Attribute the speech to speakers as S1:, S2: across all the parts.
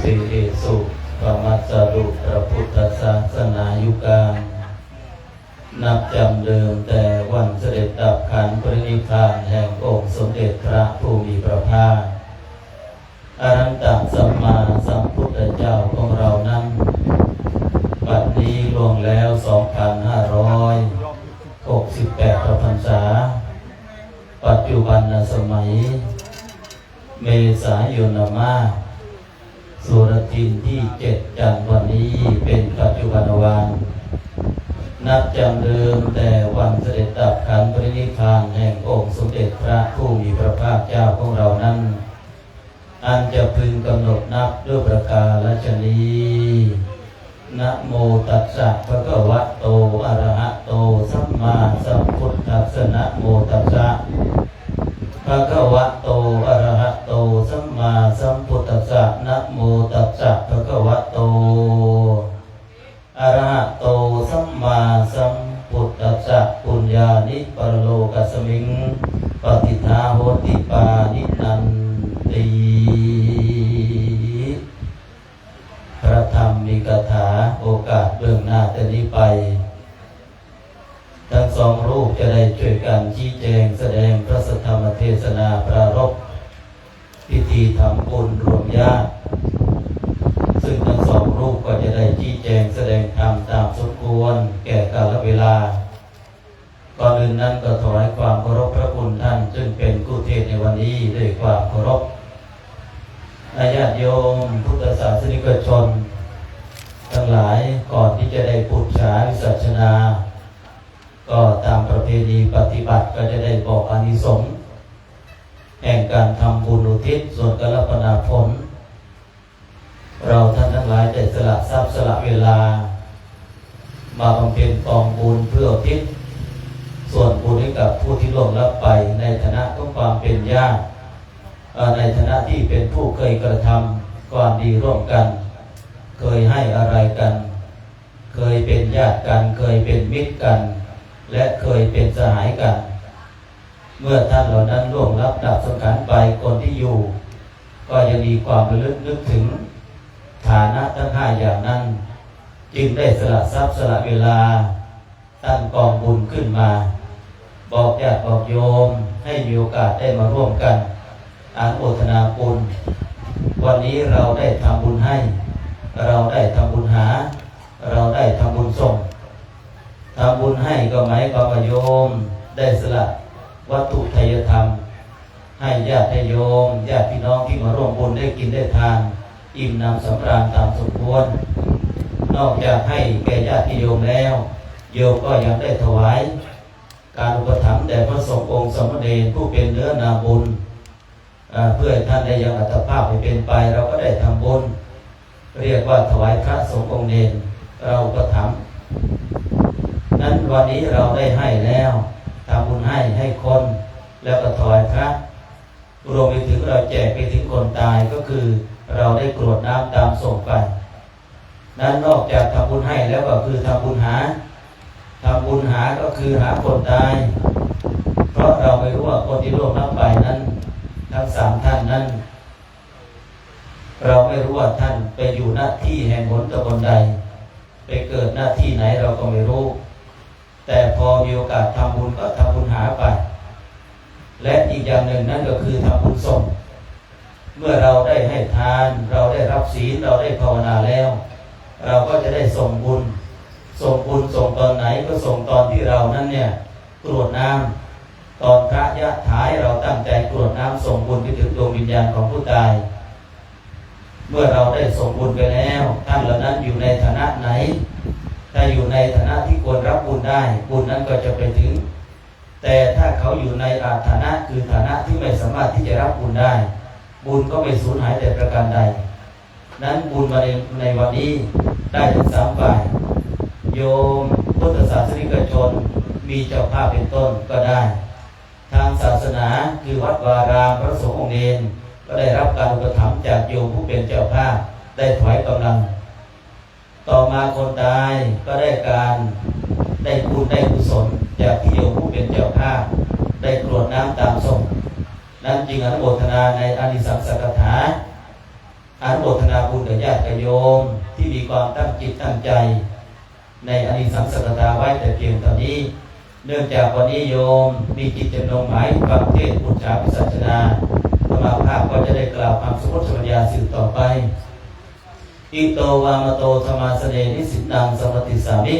S1: สิเอสุปมัสสรุพระพุทธศาสนายุกานับจำเดิมแต่วันเสด็จดับขันธ์ปรินิพพานแห่งองค์สมเด็จพระผู้มีพระภาคอรหันตสัมมาสัมพุทธเจ้าของเรานั้นบัดนี้ล่วงแล้ว 2,568 พรรษาปัจจุบันสมัยเมษายนมาสุรทินที่7จันทร์วันนี้เป็นปัจจุบันวันนับจำเดิมแต่วันเสด็จดับขันธ์ปรินิพพานแห่งองค์สมเด็จพระผู้มีพระภาคเจ้าของเรานั้นอันจะพึงกำหนดนับด้วยประกาศนี้นะโมตัสสะภะคะวะโตอะระหะโตสัมมาสัมพุทธัสสะนะโมตัสสะภะคะวะโตอะระหะโตสัมมาสัมพุทธัสสะนะโมตัสสะภะคะวะโตอะระหะโตสัมมาสัมพุทธัสสะปุญญานิปรโลกัสมิงปฏิทาโหติปานินันติพระธรรมมีคาถาโอกาสเบื้องหน้าแต่นี้ไปทั้งสองรูปจะได้ช่วยกันชี้แจงแสดงพระสัทธรรมเทศนาปรารภพิธีทำบุญรวมญาติซึ่งทั้งสองรูปก็จะได้ชี้แจงแสดงธรรมตามสมควรแก่กาลเวลาก่อนอื่นนั้นก็ถวายความเคารพพระคุณท่านซึ่งเป็นผู้เทศในวันนี้ด้วยความเคารพญาติโยมพุทธศาสนิกชนทั้งหลายก่อนที่จะได้ปุจฉาวิสัชนาก็ตามประเพณีปฏิบัติก็จะได้บอกอานิสงส์แห่งการทำบุญอุทิศส่วนกัลปนาผลเราท่านทั้งหลายได้สละทรัพย์สละเวลามาบำเพ็ญกองบุญเพื่ออุทิศส่วนบุญให้กับผู้ที่ล่วงลับไปในฐานะของความเป็นญาติในฐานะที่เป็นผู้เคยกระทำความดีร่วมกันเคยให้อะไรกันเคยเป็นญาติกันเคยเป็นมิตรกันและเคยเป็นสหายกันเมื่อท่านเหล่านั้นล่วงลับดับสังขารไปคนที่อยู่ก็ยังมีความระลึกนึกถึงฐานะทั้ง5อย่างนั้นจึงได้สละทรัพย์สละเวลาตั้งกองบุญขึ้นมาบอกญาติบอกโยมให้มีโอกาสได้มาร่วมกันอนุโมทนาบุญวันนี้เราได้ทำบุญให้เราได้ทำบุญหาเราได้ทำบุญส่งทำบุญให้ก็หมายความว่าโยมได้สละวัตถุทายธรรมให้ญาติโยมญาติพี่น้องที่มาร่วมบุญได้กินได้ทานอิ่มน้ำสำราญตามสมควรนอกจากให้แก่ญาติโยมแล้วโยมก็ยังได้ถวายการอุปถัมภ์แด่พระสงฆ์องค์สมณเณรผู้เป็นเนื้อนาบุญเพื่อให้ท่านได้ยังอัตภาพให้เป็นไปเราก็ได้ทำบุญเรียกว่าถวายพระสงฆ์องค์เณรเราอุปถัมภ์นั้นวันนี้เราได้ให้แล้วทำบุญให้คนแล้วก็ถวายพระรวมไปถึงเราแจกไปถึงคนตายก็คือเราได้กรวดน้ำตามส่งไปนั้นนอกจากทำบุญให้แล้วก็คือทำบุญหาก็คือหาคนตายเพราะเราไม่รู้ว่าคนที่ล่วงลับไปนั้นทั้ง3ท่านนั้นเราไม่รู้ว่าท่านไปอยู่หน้าที่แห่งหนตะบนใดไปเกิดหน้าที่ไหนเราก็ไม่รู้แต่พอมีโอกาสทำบุญก็ทำบุญหาไปและอีกอย่างหนึ่งนั่นก็คือทำบุญส่งเมื่อเราได้ให้ทานเราได้รับศีลเราได้ภาวนาแล้วเราก็จะได้ส่งบุญส่งตอนไหนก็ส่งตอนที่เรานั้นเนี่ยกรวดน้ำตอนพระยะถายเราตั้งใจกรวดน้ำส่งบุญไปถึงดวงวิญญาณของผู้ตายเมื่อเราได้ส่งบุญไปแล้วท่านเหล่านั้นอยู่ในฐานะไหนถ้าอยู่ในฐานะที่ควรรับบุญได้บุญนั้นก็จะไปถึงแต่ถ้าเขาอยู่ในฐานะคือฐานะที่ไม่สามารถที่จะรับบุญได้บุญก็ไม่สูญหายแต่ประการใดนั้นบุญมาในวันนี้ได้ถึง3ฝ่ายโยมพุทธศาสนิกชนมีเจ้าภาพเป็นต้นก็ได้ทางศาสนาคือวัดวารามพระสงฆ์องค์เณรก็ได้รับการอุปถัมภ์จากโยมผู้เป็นเจ้าภาพได้ถวายกำลังต่อมาคนตายก็ได้การได้บุญได้กุศลจากที่โยมผู้เป็นเจ้าภาพได้กรวดน้ำตามส่งนั้นจึงอนุโมทนาในอานิสงส์สักถา อนุโมทนาบุญกับญาติโยมที่มีความตั้งจิตตั้งใจในอานิสงส์สักการะไว้แต่เพียงเท่านี้เนื่องจากวันนี้โยมมีกิจจำนงหมายฟังเทศน์บูชาพิสัชนาสมาภาพก็จะได้กล่าวคำสมมติสัญญาสืบต่อไปอิโตวามโตธรรมาสเนนิสิตังสมติสามิ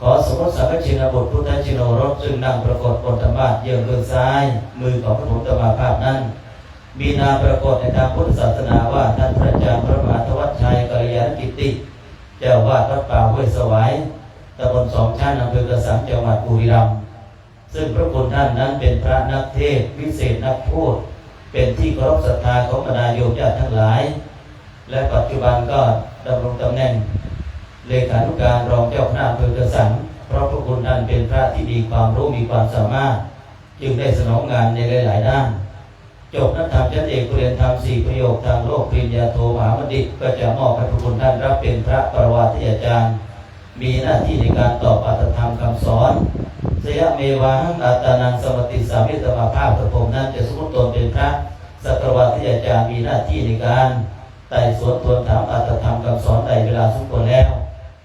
S1: ขอสมมติสังฆชินบุตรพุทธชิโนรสซึ่งนั่งปรากฏบนธรรมะเยื่อมือซ้ายมือของพระพุทธมาภาพนั้นมีนามปรากฏในทางพุทธศาสนาว่าท่านพระอาจารย์พระมหาธวัชชัยกัลยาณกิตติเจ้าวาดวัดป่าห้วยสวายตำบลสองชั้นอำเภอกระสังจังหวัดบุรีรัมย์ซึ่งพระคุณท่านนั้นเป็นพระนักเทศน์วิเศษนักพูดเป็นที่เคารพศรัทธาของบรรดาโยมญาติทั้งหลายและปัจจุบันก็ดำรงตำแหน่งเลขานุการรองเจ้าคณะอำเภอกระสังเพราะพระคุณท่านเป็นพระที่มีความรู้มีความสามารถจึงได้สนองงานในหลายๆด้านจบนักธรรมชั้นเอกเรียนธรรม4ประโยคทางโลกปริญญาโทมหาบัณฑิตก็จะมอบให้พระคุณท่านรับเป็นพระปรวาทีอาจารย์มีหน้าที่ในการตอบอัตถธรรมคำสอนสยะเมวาหังอัตตานังสมติสามิตมาภาพพระพรหมนั้นจะสมมติตนเป็นพระสัตวาทีอาจารย์มีหน้าที่ในการไต่สวนทวนถามอัตถธรรมคำสอนในเวลาสมควรแล้ว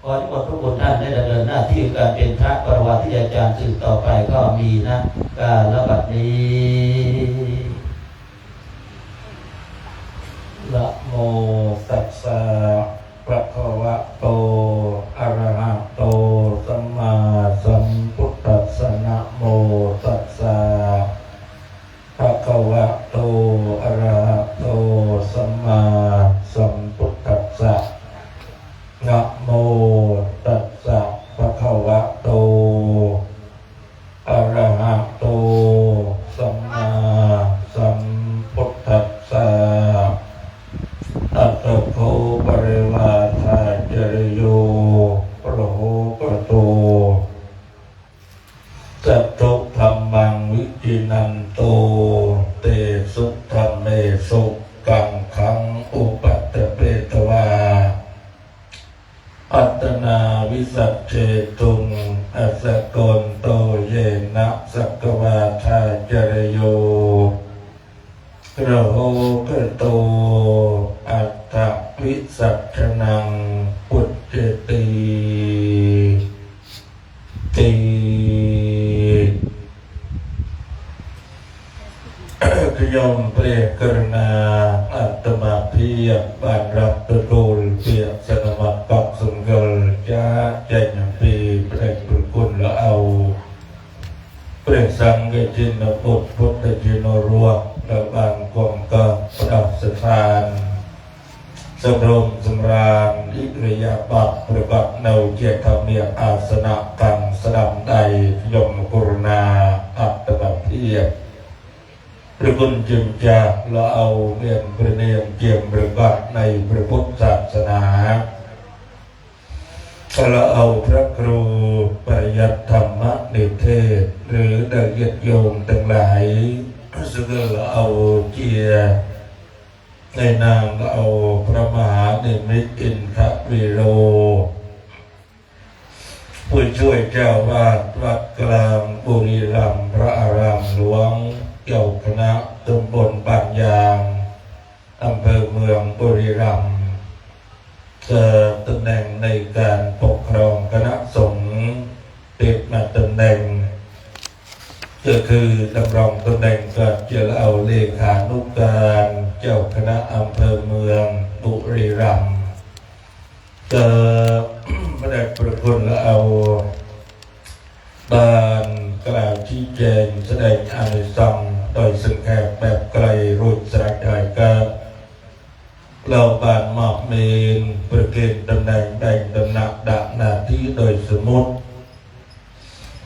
S1: ขอที่หมดพระคุณท่านได้ดำเนินหน้าที่การเป็นพระปรวาทีอาจารย์สืบต่อไปก็มีนะกาลบัดนี้นะโมตัสสะภะคะวะโตอะระหะโตสัมมาสัมพุทธัสสะนะโมตัสสะภะคะวะโตอะระหะโตสัมมาสัมพุทธัสสะนะโมตัสสะภะคะวะโตอะระหะโตสัมมาสัมพุทธัสสะอัตถโคปริวาทาจริโยปะโหปะโตจัตตุธัมมังวิจินันโตเตสุธัมเมสุกังขังอุปัฏฐเปตวาอัตตนาวิสัชเชตุงอสสโกนโตเยนะสักวาทาจริโยระโหกโตอัตถวิสัชนังปุจเจติติขยมเปรกรณาอัตมาเพียบบานรับตะโกลเปียสนมัดปักสมกลจ้าใจหนังปีเปรกปรุกุลละเอาเปรกสังเกจินปุตพุทธจิโนรัวระบางกองกะประดับสถานสำรวมสำราญอิริยาบถประบัติเนาเกียรติธรรมเนียอาสนะกังสดับใดยมกรุณาอัตมาเพียบพระคุณจึงจะละเอาเมียนประเนียมเกี่ยมประบัติในพระพุทธศาสนาละเอาพระครูปริยัติธรรมนิเทศหรือได้ญาติโยมทั้งหลายซึ่งละเอาเจียในนามละเอาพระมหานิมิตอินทวิโรผู้ช่วยเจ้าวาดวัดกลางบุรีรัมย์พระอารามหลวงเจ้าคณะตำบลบ้านยางอำเภอเมืองบุรีรัมย์เกิดตำแหน่งในการปกครองคณะสงฆ์ติดมาตำแหน่งก็คือดำรงตำแหน่งก็จะเอาเลขานุการเจ้าคณะอำเภอเมืองบุรีรัมย์ก็ไม่ได้ประคุณแล้วเอาบานกล่าวชี้แจงแสดงอานิสงส์โดยซึ่งแขกแบบไกลรุ่นสระใหญ่กับเราบานมอบเมนประเกณฑ์ตำแหน่งแบ่งตำหนักดักหน้าที่โดยสมุติ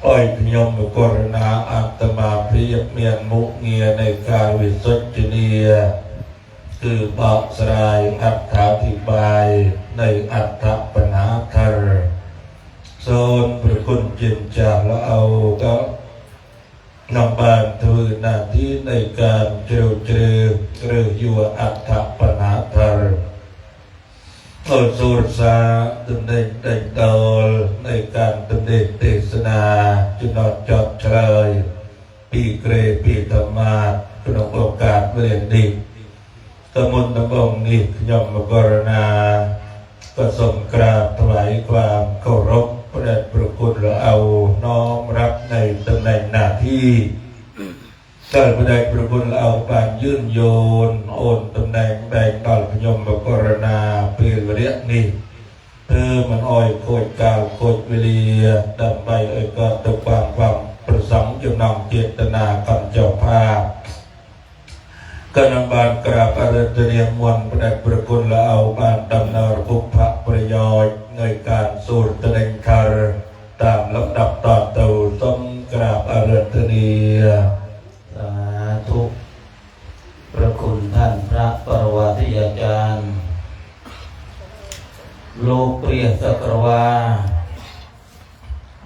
S1: อ้อยพยมกรณาอัตมาเพียบเมียนมุกเงียในการวิสุทธิเนียคือบอกสลายอัตถาธิบายในอัตถปัญหาธรโซนพระคุณจินจาแล้วเอาก็นำบานถือหน้าที่ในการเจริญหรืออยู่อัตถปัญหาธรโอสุรสาตำแหน่งเด่นดอลในการตำแหน่งเทศนาจุดจอดเฉลยปีเกรปีธรรมาเป็นโอกาสเรียนดี
S2: ตมุนตะบงนี่ยมกรณาก็ส่งกราบถวายความเคารพพระเดชพระคุณและเอาน้อมรับในตำแหน่งหน้าที่เจ้าพระเดชพระคุณและเอาการยื่นโยนโอนตำแหน่งแบ่งบาลพยมกรณาเปลี่ยนเรียกนี่มันอ้อยโคตรกาวโคตรวิเลียดำไปก็ตกความประสงค์จำนำเจตนากันเจ้าภาพกนำบานกราบอารัตเนียมวันพระเดชพระคุณและเอาบานดำเนินภุพประโยชน์ในการสูตรตะเดงคารตามลำดับต่อเต่าต้องกราบอารัตเนีย
S1: สาธุพระคุณท่านพระปรวัติอาจารย์โลกเปรียสักรวา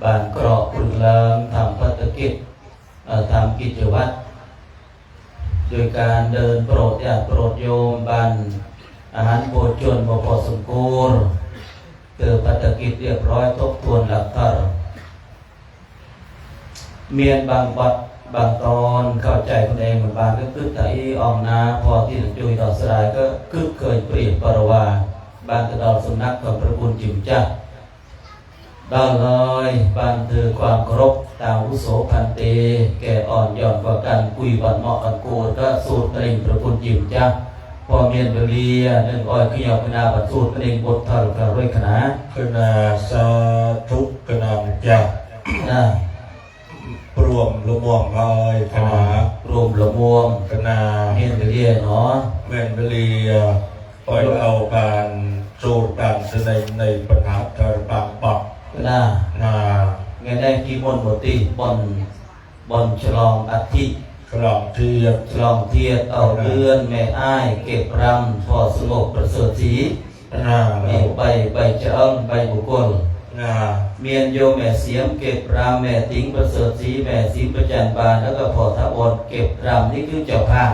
S1: บานเกราะปรึงเลิงทำพัฒกิจทำกิจวัตรโดยการเดินโปรดญาติโปรดโยมบานอาหารโภชนบ่พอสมควรเกิดพัฒกิจเรียบร้อยทบทวนหลักธรรมเมียนบางวัดบางตอนเข้าใจคนเองเหมือนบางก็คึกแต่ออมนาพอที่จุยต่อสลายก็คึกเคยเปรียบปรวาบางกระดอนสำนักของพระคุณจิมจักได้เลยบางถือความเคารพตามอุโสพันเตแก่อ่อนย่อนกว่ากันคุยบันเหมาะกันกูก็สูตรเองพระคุณจิมจักพอเมียนเบลียหนึ่งอ้อยขยอกนาบัดสูตรเองบททารกร้อยขนา
S2: คณาสาธุกนำจักรวมละม่วงลอยคณะ
S1: รวมละม่วง
S2: คณะ
S1: เมียนเบลียเนาะ
S2: เมียนเบลียปล่อยเอาการสูตรการแสดงในปัญหาทารบางปัก
S1: นะไงได้กี่มนหมดตีบอนฉลองอาทิตย์
S2: ฉลองเทียน
S1: เอาเดือนแม่อ้ายเก็บรำพอสงบประเสริฐสีมีใบเจ้าใบบุคคลเมียนโยแม่เสียมเก็บรำแม่ติ๋งประเสริฐสีแม่สีประจันบานแล้วก็พอทับบนเก็บรำนี่คือเจ้าภาพ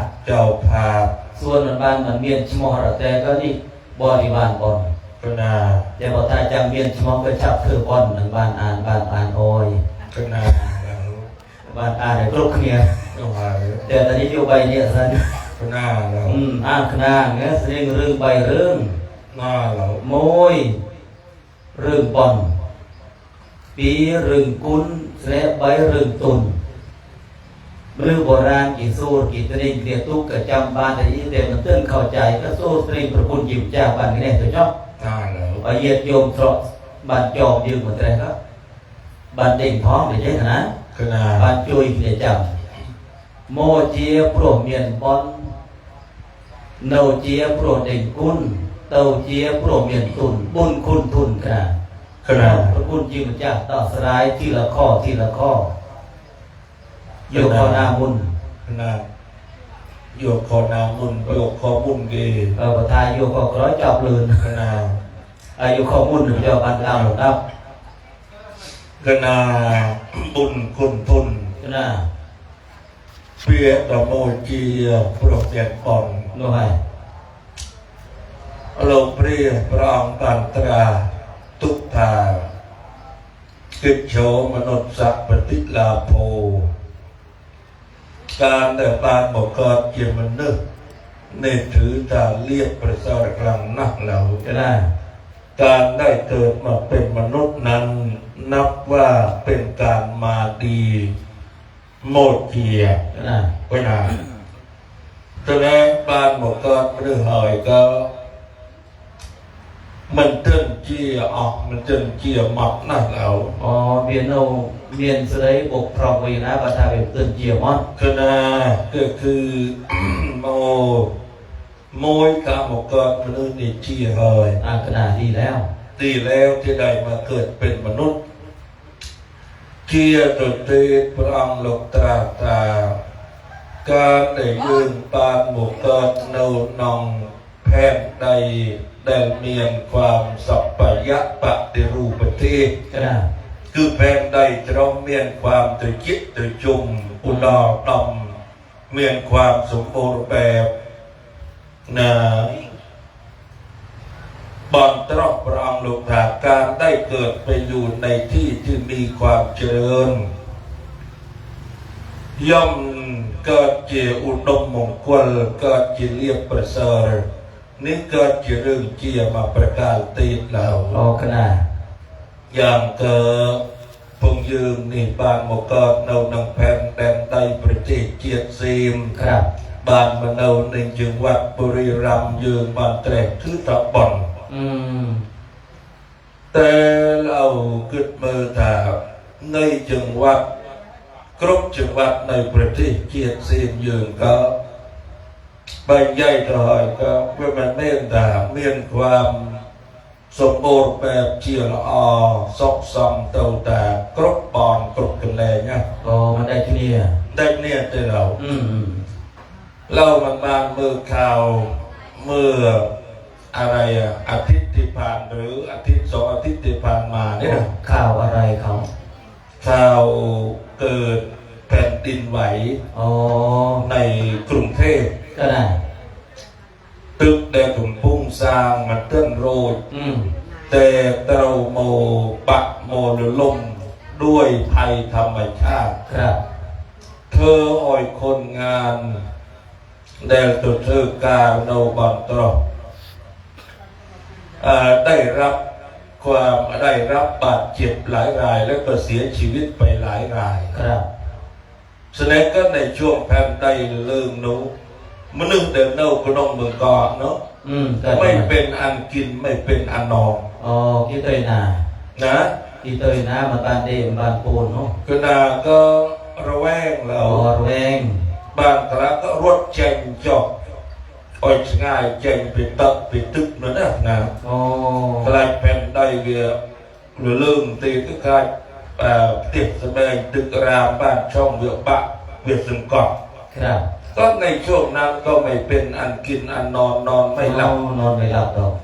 S1: ส่วนบ้านมันเมียนชมอระแต่ก็นี่บริวารบอนแต่พอถ้าจำเมียนชมอก็ชับคือบอนหนึ่งบ้านอ่านโอยบ้านอ่านในกรุ๊ปเนี่ยแต่ตอนนี้อยู่ใบเนี่ยสันอ่านขนาดนี้แสดงเรื่องใบเรื่องโมยเรื่องบอนปีเรื่องกุนและใบเรื่องตุนเรื่องโบราณกี่สู้กี่ตรีเรียตุกกระจำบ้านแต่ยี่เดียมันเตือนเข้าใจก็สู้ตรีพระคุณยิบเจ้าบ้านนี้ตัวชอบเหยียดโยมตรอกบ้านจอมยืมเหมือนกันครับบ้านเด่งท้องเดี๋ยวใช่ไหมบ้านจุยเดี๋ยวจำโมเจียโปรเมียนบอนเนาเจียโปรเด่งกุนเต้าเจียโปรเมียนตุนบุญคุณทุนขนาดพระคุณยิบเจ้าต่อสลายทีละข้อโยคอนามุน
S2: โยคอนามุนโยคอมุนดี
S1: ประทายโยคอกร้อยจอบลืนอายุข้อมุนหรือเจ้าบันลาวครับ
S2: คณะบุญคุณทุนเปียตะโมจีโปรเจกต์ปอน
S1: น้อย
S2: ลงเปรียพระองค์ตันตราทุกทากิจโฉมนุษย์สัพปฏิลาโภการแต่ปานบอกกอดเกี่ยมันนึกในถือตาเรียบประสาทกลางนักเหล่าการได้เกิดมาเป็นมนุษย์นั้นนับว่าเป็นการมาดีโมดเกียไปนานแสดงปานบอกกอดไม่ได้หอยก็มันเต้นเจียออกมันเต้นเจียหมักนักเหล่า
S1: เมียนสไลบกพรองไว้นะประทาเป็นเต้นเจียมั้ง
S2: คณะก็คือโมยกาบอกกอดมนุษย์นี่เจียหอย
S1: ขนาดดีแล้ว
S2: ที่ได้มาเกิดเป็นมนุษย์เกียรติเตพระองค์ลกตราตาการได้ยืนปานหมู่เกิดเนาหนองแผ่นใดได้เมียนความสัพพยะปฏิรูปประเทศคือแผ่นใดจะต้องเมียนความตัวจิตตัวจุมอุดรดำเมียนความสมบูรณ์แบบบอนตรอกพระองค์ลงถาการได้เกิดไปอยู่ในที่ที่มีความเจริญย่อม เกิดเจอุดมมงคลเกิดเจเรียบประเสริฐนี่เกิดเจเรื่องเจียมาประกาศตีเรา
S1: โอ้ขนาด
S2: อย่างเกิดพงยืนนี่บานมกอดเนาหนังแผ่นแดนใต้ประเทศเจียดซีม
S1: ครับ
S2: บานมาเนาในจังหวัดบุรีรัมย์ยืนบานแตกทื่อตะบอนแต่เราเกิดมือถาในจังหวัดครบจังหวัดในประเทศเจียดซีมยืนก็ใบใหญ่ถอยก็เพื่อมันเน้นถาเมียนความสมบูรณ์แบบเชียร์อซอกซอมเต่าตากรบบอลกรบกันเลยเนี่ย
S1: โอ้มันได้ที่นี่
S2: ได้เนี่ยแต่เรามันมาเมื่อข่าวเมื่ออะไรอาทิตย์ที่ผ่านหรืออาทิตย์2 อาทิตย์ที่ผ่านมาเนี่ย
S1: ข่าวอะไรเขา
S2: ข่าวเกิดแผ่นดินไหวในกรุงเทพ
S1: ก็ได้
S2: ตึกแดงถุงพุ่งสร้างมันเต้นโรยแต่เราโมปะโมลมด้วยภัยธรรมชาติ
S1: ครับ
S2: เธออ่อยคนงานเดลตัวเธอการโนบอนตรอได้รับบาดเจ็บหลายรายและก็เสียชีวิตไปหลายราย
S1: ครับ
S2: แสดงก็ในช่วงแผ่นใต้เรื่องนู้มันนึกเดินเน่าก็น้องเมืองก่อนเนาะไม่เป็นอันกินไม่เป็นอันนอน
S1: กี่เตยนา
S2: นะ
S1: กี่เตยนามาบานเดมบานปูนเนาะ
S2: ก็นาก็ระแวงเรา
S1: ระแวง
S2: บางครั้งก็รถเจงจอกอ่อยง่ายเจงไปตักไปตึกนั่นนะกลายเป็นได้เวียหรือลืมตีก็กลายติดแสดงตึกรามบ้านช่องเวียบะเวียสึงกอก
S1: ครับ
S2: ก็ในช่วงนั้นก็ไม่เป็นอันกินอันนอนไม่หลับ
S1: นอนไม่หลับหรอก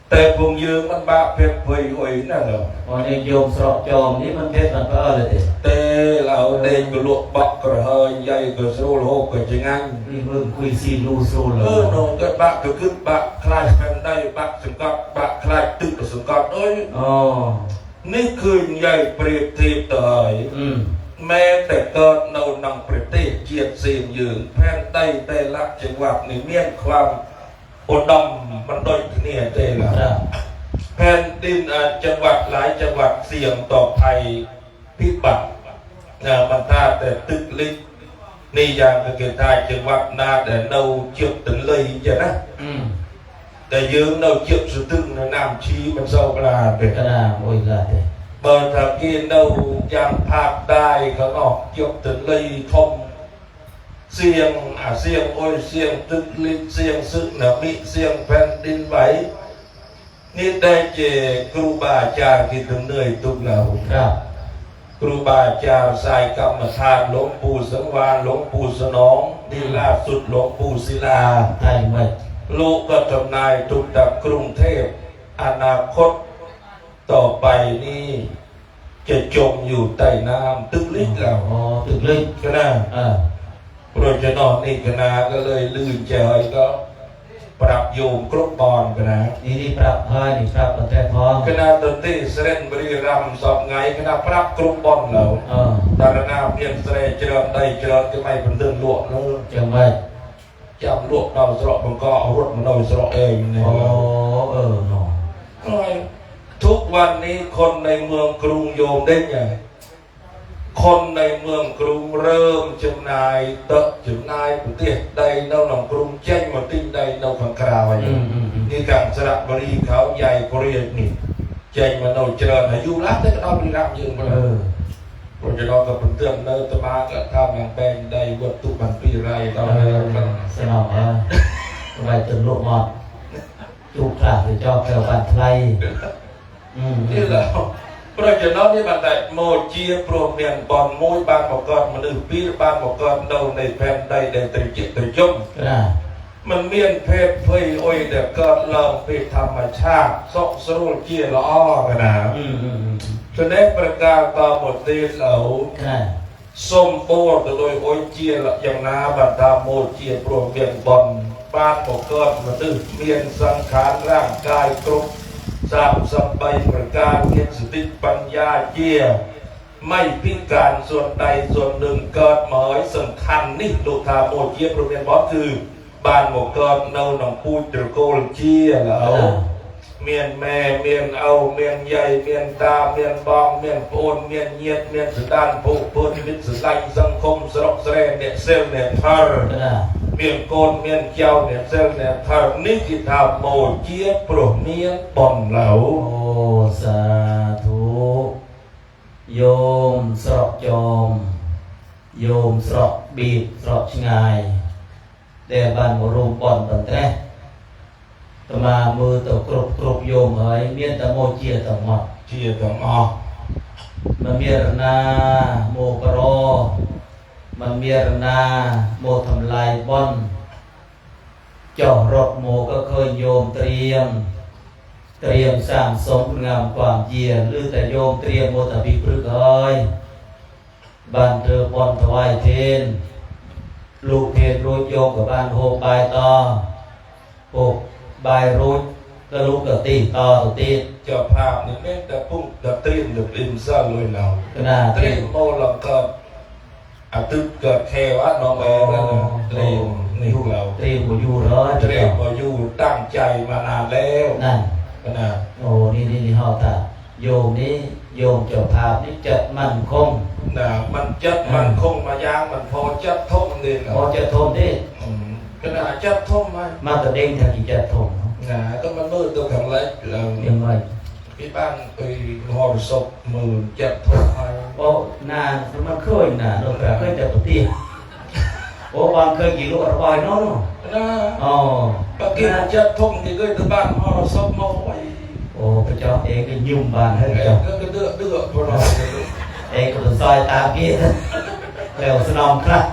S2: แต่พงยืมมันบะเพชรเพยโอยนั่นเหรอ
S1: วันนี้โยมสระจอมนี่มันเพชรมันก็อะไร
S2: แต่เราเด็กก็ลวกบักกระเฮยใหญ่ก็โซโลก็จะงั้น
S1: นี่มึงคุยซีลูโซโล
S2: น้องก็บักก็ขึ้นบักคลายแผ่นได้บักสังกัดบักคลายตึกสังกัดเอ้ยนี่คือใหญ่เปรียบเทียบต่อยแม้แต่เกิดเรานำประเทศเจียดซีมยืนแผ่นได้แต่ละจังหวัดนี่เมียนความอดดำมันโดยเนี่ยเจละแผ่นดินจังหวัดหลายจังหวัดเสี่ยงต่อภัยพิบัติมันท่าแต่ตึกลิกนี่อย่างเกิดได้จังหวัดนาแต่เราเจือกถึงเลยจะนะแต่ยืมเราเจือกสุดตึงในน้ำชีมันเศร้าปลา
S1: เป็นกระดาษโอยละเด็
S2: เปิดทางกินเรายังภาคได้เขาออกเจือกถึงเลยทมเสียงโอ้ยเสียงตึกลิกเสียงซึกหนามิเสียงแผ่นดินไหวนี่ได้เจครูบาอาจารย์ที่ถึงเหนื่อยทุกเราครูบาอาจารย์สายกรรมฐานหลวงปู่สังวานหลวงปู่สนองนี่ล่าสุดหลวงปู่ศิลา
S1: ใช่ไหม
S2: ลูกก็ทำนายทุกดับกรุงเทพอนาคตต่อไปนี่จะจมอยู่ใต้น้ำตึกลิกเรา
S1: ตึกลิก
S2: ก็ได้โปรจะนอนนี่คณะก็เลยลื่นเจยก็ปรับโยมกรบบอลกันนะ
S1: นี่ปรับให้นี่ปรับแต่ท้อง
S2: คณะดนตรีเสด็จบริรัมสอบไงคณะปรับกรบบอลเราดารนาเพียงเสด็จเจริญได้เจริญก็ไม่เป็นเรื่องลวกแล้ว
S1: จังไม่
S2: จำลวกเราสระมันก็เอารถมันเราสระเองเนี่ย
S1: เนาะ
S2: ทุกวันนี้คนในเมืองกรุงโยมได้ไงคนในเมืองกรุงเริ่มจำนายจำนายประเทศใดเนาหนองกรุงแจ้งมาติ้งใดเนาขังคราวนี่การสระบริเขาใหญ่กรีนี่แจ้งมาเนาเจริญอายุรักแต่ก็เอาบริรักยืนมาเลยโปรเจกต์ก็เป็นเรื่องเนื้อตมาก็ทำอย่างเป็นได้วัตถุบันปีไรตอนนี้มัน
S1: สนองไปจนลูกหมดจุกขาดหรือจอกแก้วบันไทย
S2: นี่แหละเพราะฉะนั้นนี่มันได้โมจีโปรเมียนบอลมวยบานหมอกรมันดื้อปีบานหมอกรเราในแผ่นใดในตริจิตตริจมมันเมียนเพศเพยโอยเด็กก็เริ่มเป็นธรรมชาติซอกสรุปเจียละอ้อกันนะฉะนั้นประกาศต่อหมดเตี้ยเหล่าส้มโป้โดยโอยเจียละอย่างน้าบันดาโมจีโปรเมียนบอลบ้านหมอกรมันดื้อเมียนสังขารร่างกายกรุบสามสัมใบประการเกียรติสติปัญญาเจีย ไม่พิการส่วนใดส่วนหนึ่งเกิดหมายสำคัญนี่ลูกทาโมเจียประเมียนบอสคือบ้านหมกเกิดเนาหนองปูตรโกลเจียแล้วเมียนแม่เมียนเอาเมียนใหญ่เมียนตาเมียนบองเมียนโอนเมียนเงียดเมียนสุดานผู้พื้นวิทย์สุดไลสังคมสระแสรเนี่ยเซลเนี่ยทาร์เมียนโกนเมียนเจ้าเนี่ยเซลเนี่ยทาร์นี่กิทาโมเจียโปรเมียนบอนเหลา
S1: โอ้สาธุโยมสระจอมโยมสระบีบสระชงายแต่บ้านรูปบ่อนตันแต่ตมามือตกกรุบโยมเฮ้ยเมียนตะโมเจียตะหมด
S2: เจียตะหมอ
S1: มันเมียรนาโมกรอมันเมียรนาโมทำลายบ่อนเจาะรถโมก็เคยโยมเตรียมสร้างสมงามความเยียหรือแต่โยมเตรียมโมตบิพฤกษ์เฮ้ยบ้านเธอบ่อนถวายเทนลูกเทนรูดโยมกับบ้านโฮบายต่อโฮบายรูดก็ลูกกับตีต่อตัวตี
S2: เจ้าภาพนี่แม่แต่พุ่งแต่เตรียมหรืออิมซ่าเลยเราเตรียมโมหลังเกิดตึกเกิดแค่ว่าน้องแม่นั่นเตรียมนี่เรา
S1: เตรียมมาอยู่เลย
S2: เตรียมมาอยู่ตั้งใจมานานแล้ว
S1: นั่น
S2: นะ
S1: โอ้นี่เฮาตาโยมนี่โยมเจ้าภาพนี่จัดมั่นคง
S2: นะมันจัดมั่นคงมายางมันพอจัดทมนี่
S1: พอจัดทมดิ
S2: ขนาดจัดทม
S1: มาตัวเด้งทางกี่จัดทม
S2: นะก็มันมือตัวแข็งเล็กเรา
S1: ยังไง
S2: พี่บ้านไปหอศพมือจัดทมไป
S1: โอ้นานมันเคยนานเราเคยจัดตัวตีโอ้บางเคยกี่ลูกระบายน้อง
S2: นะ
S1: อ๋อ
S2: ก็กินจัดทมที่เคยตัวบ้านหอศพมาไว้
S1: โอ้พระเจ้าเองก็ยุ่งบ้านให้เจ้า
S2: ก็เดือดพอเรา
S1: เองก็ต้องซอยตามกี้แล้วสนองครับ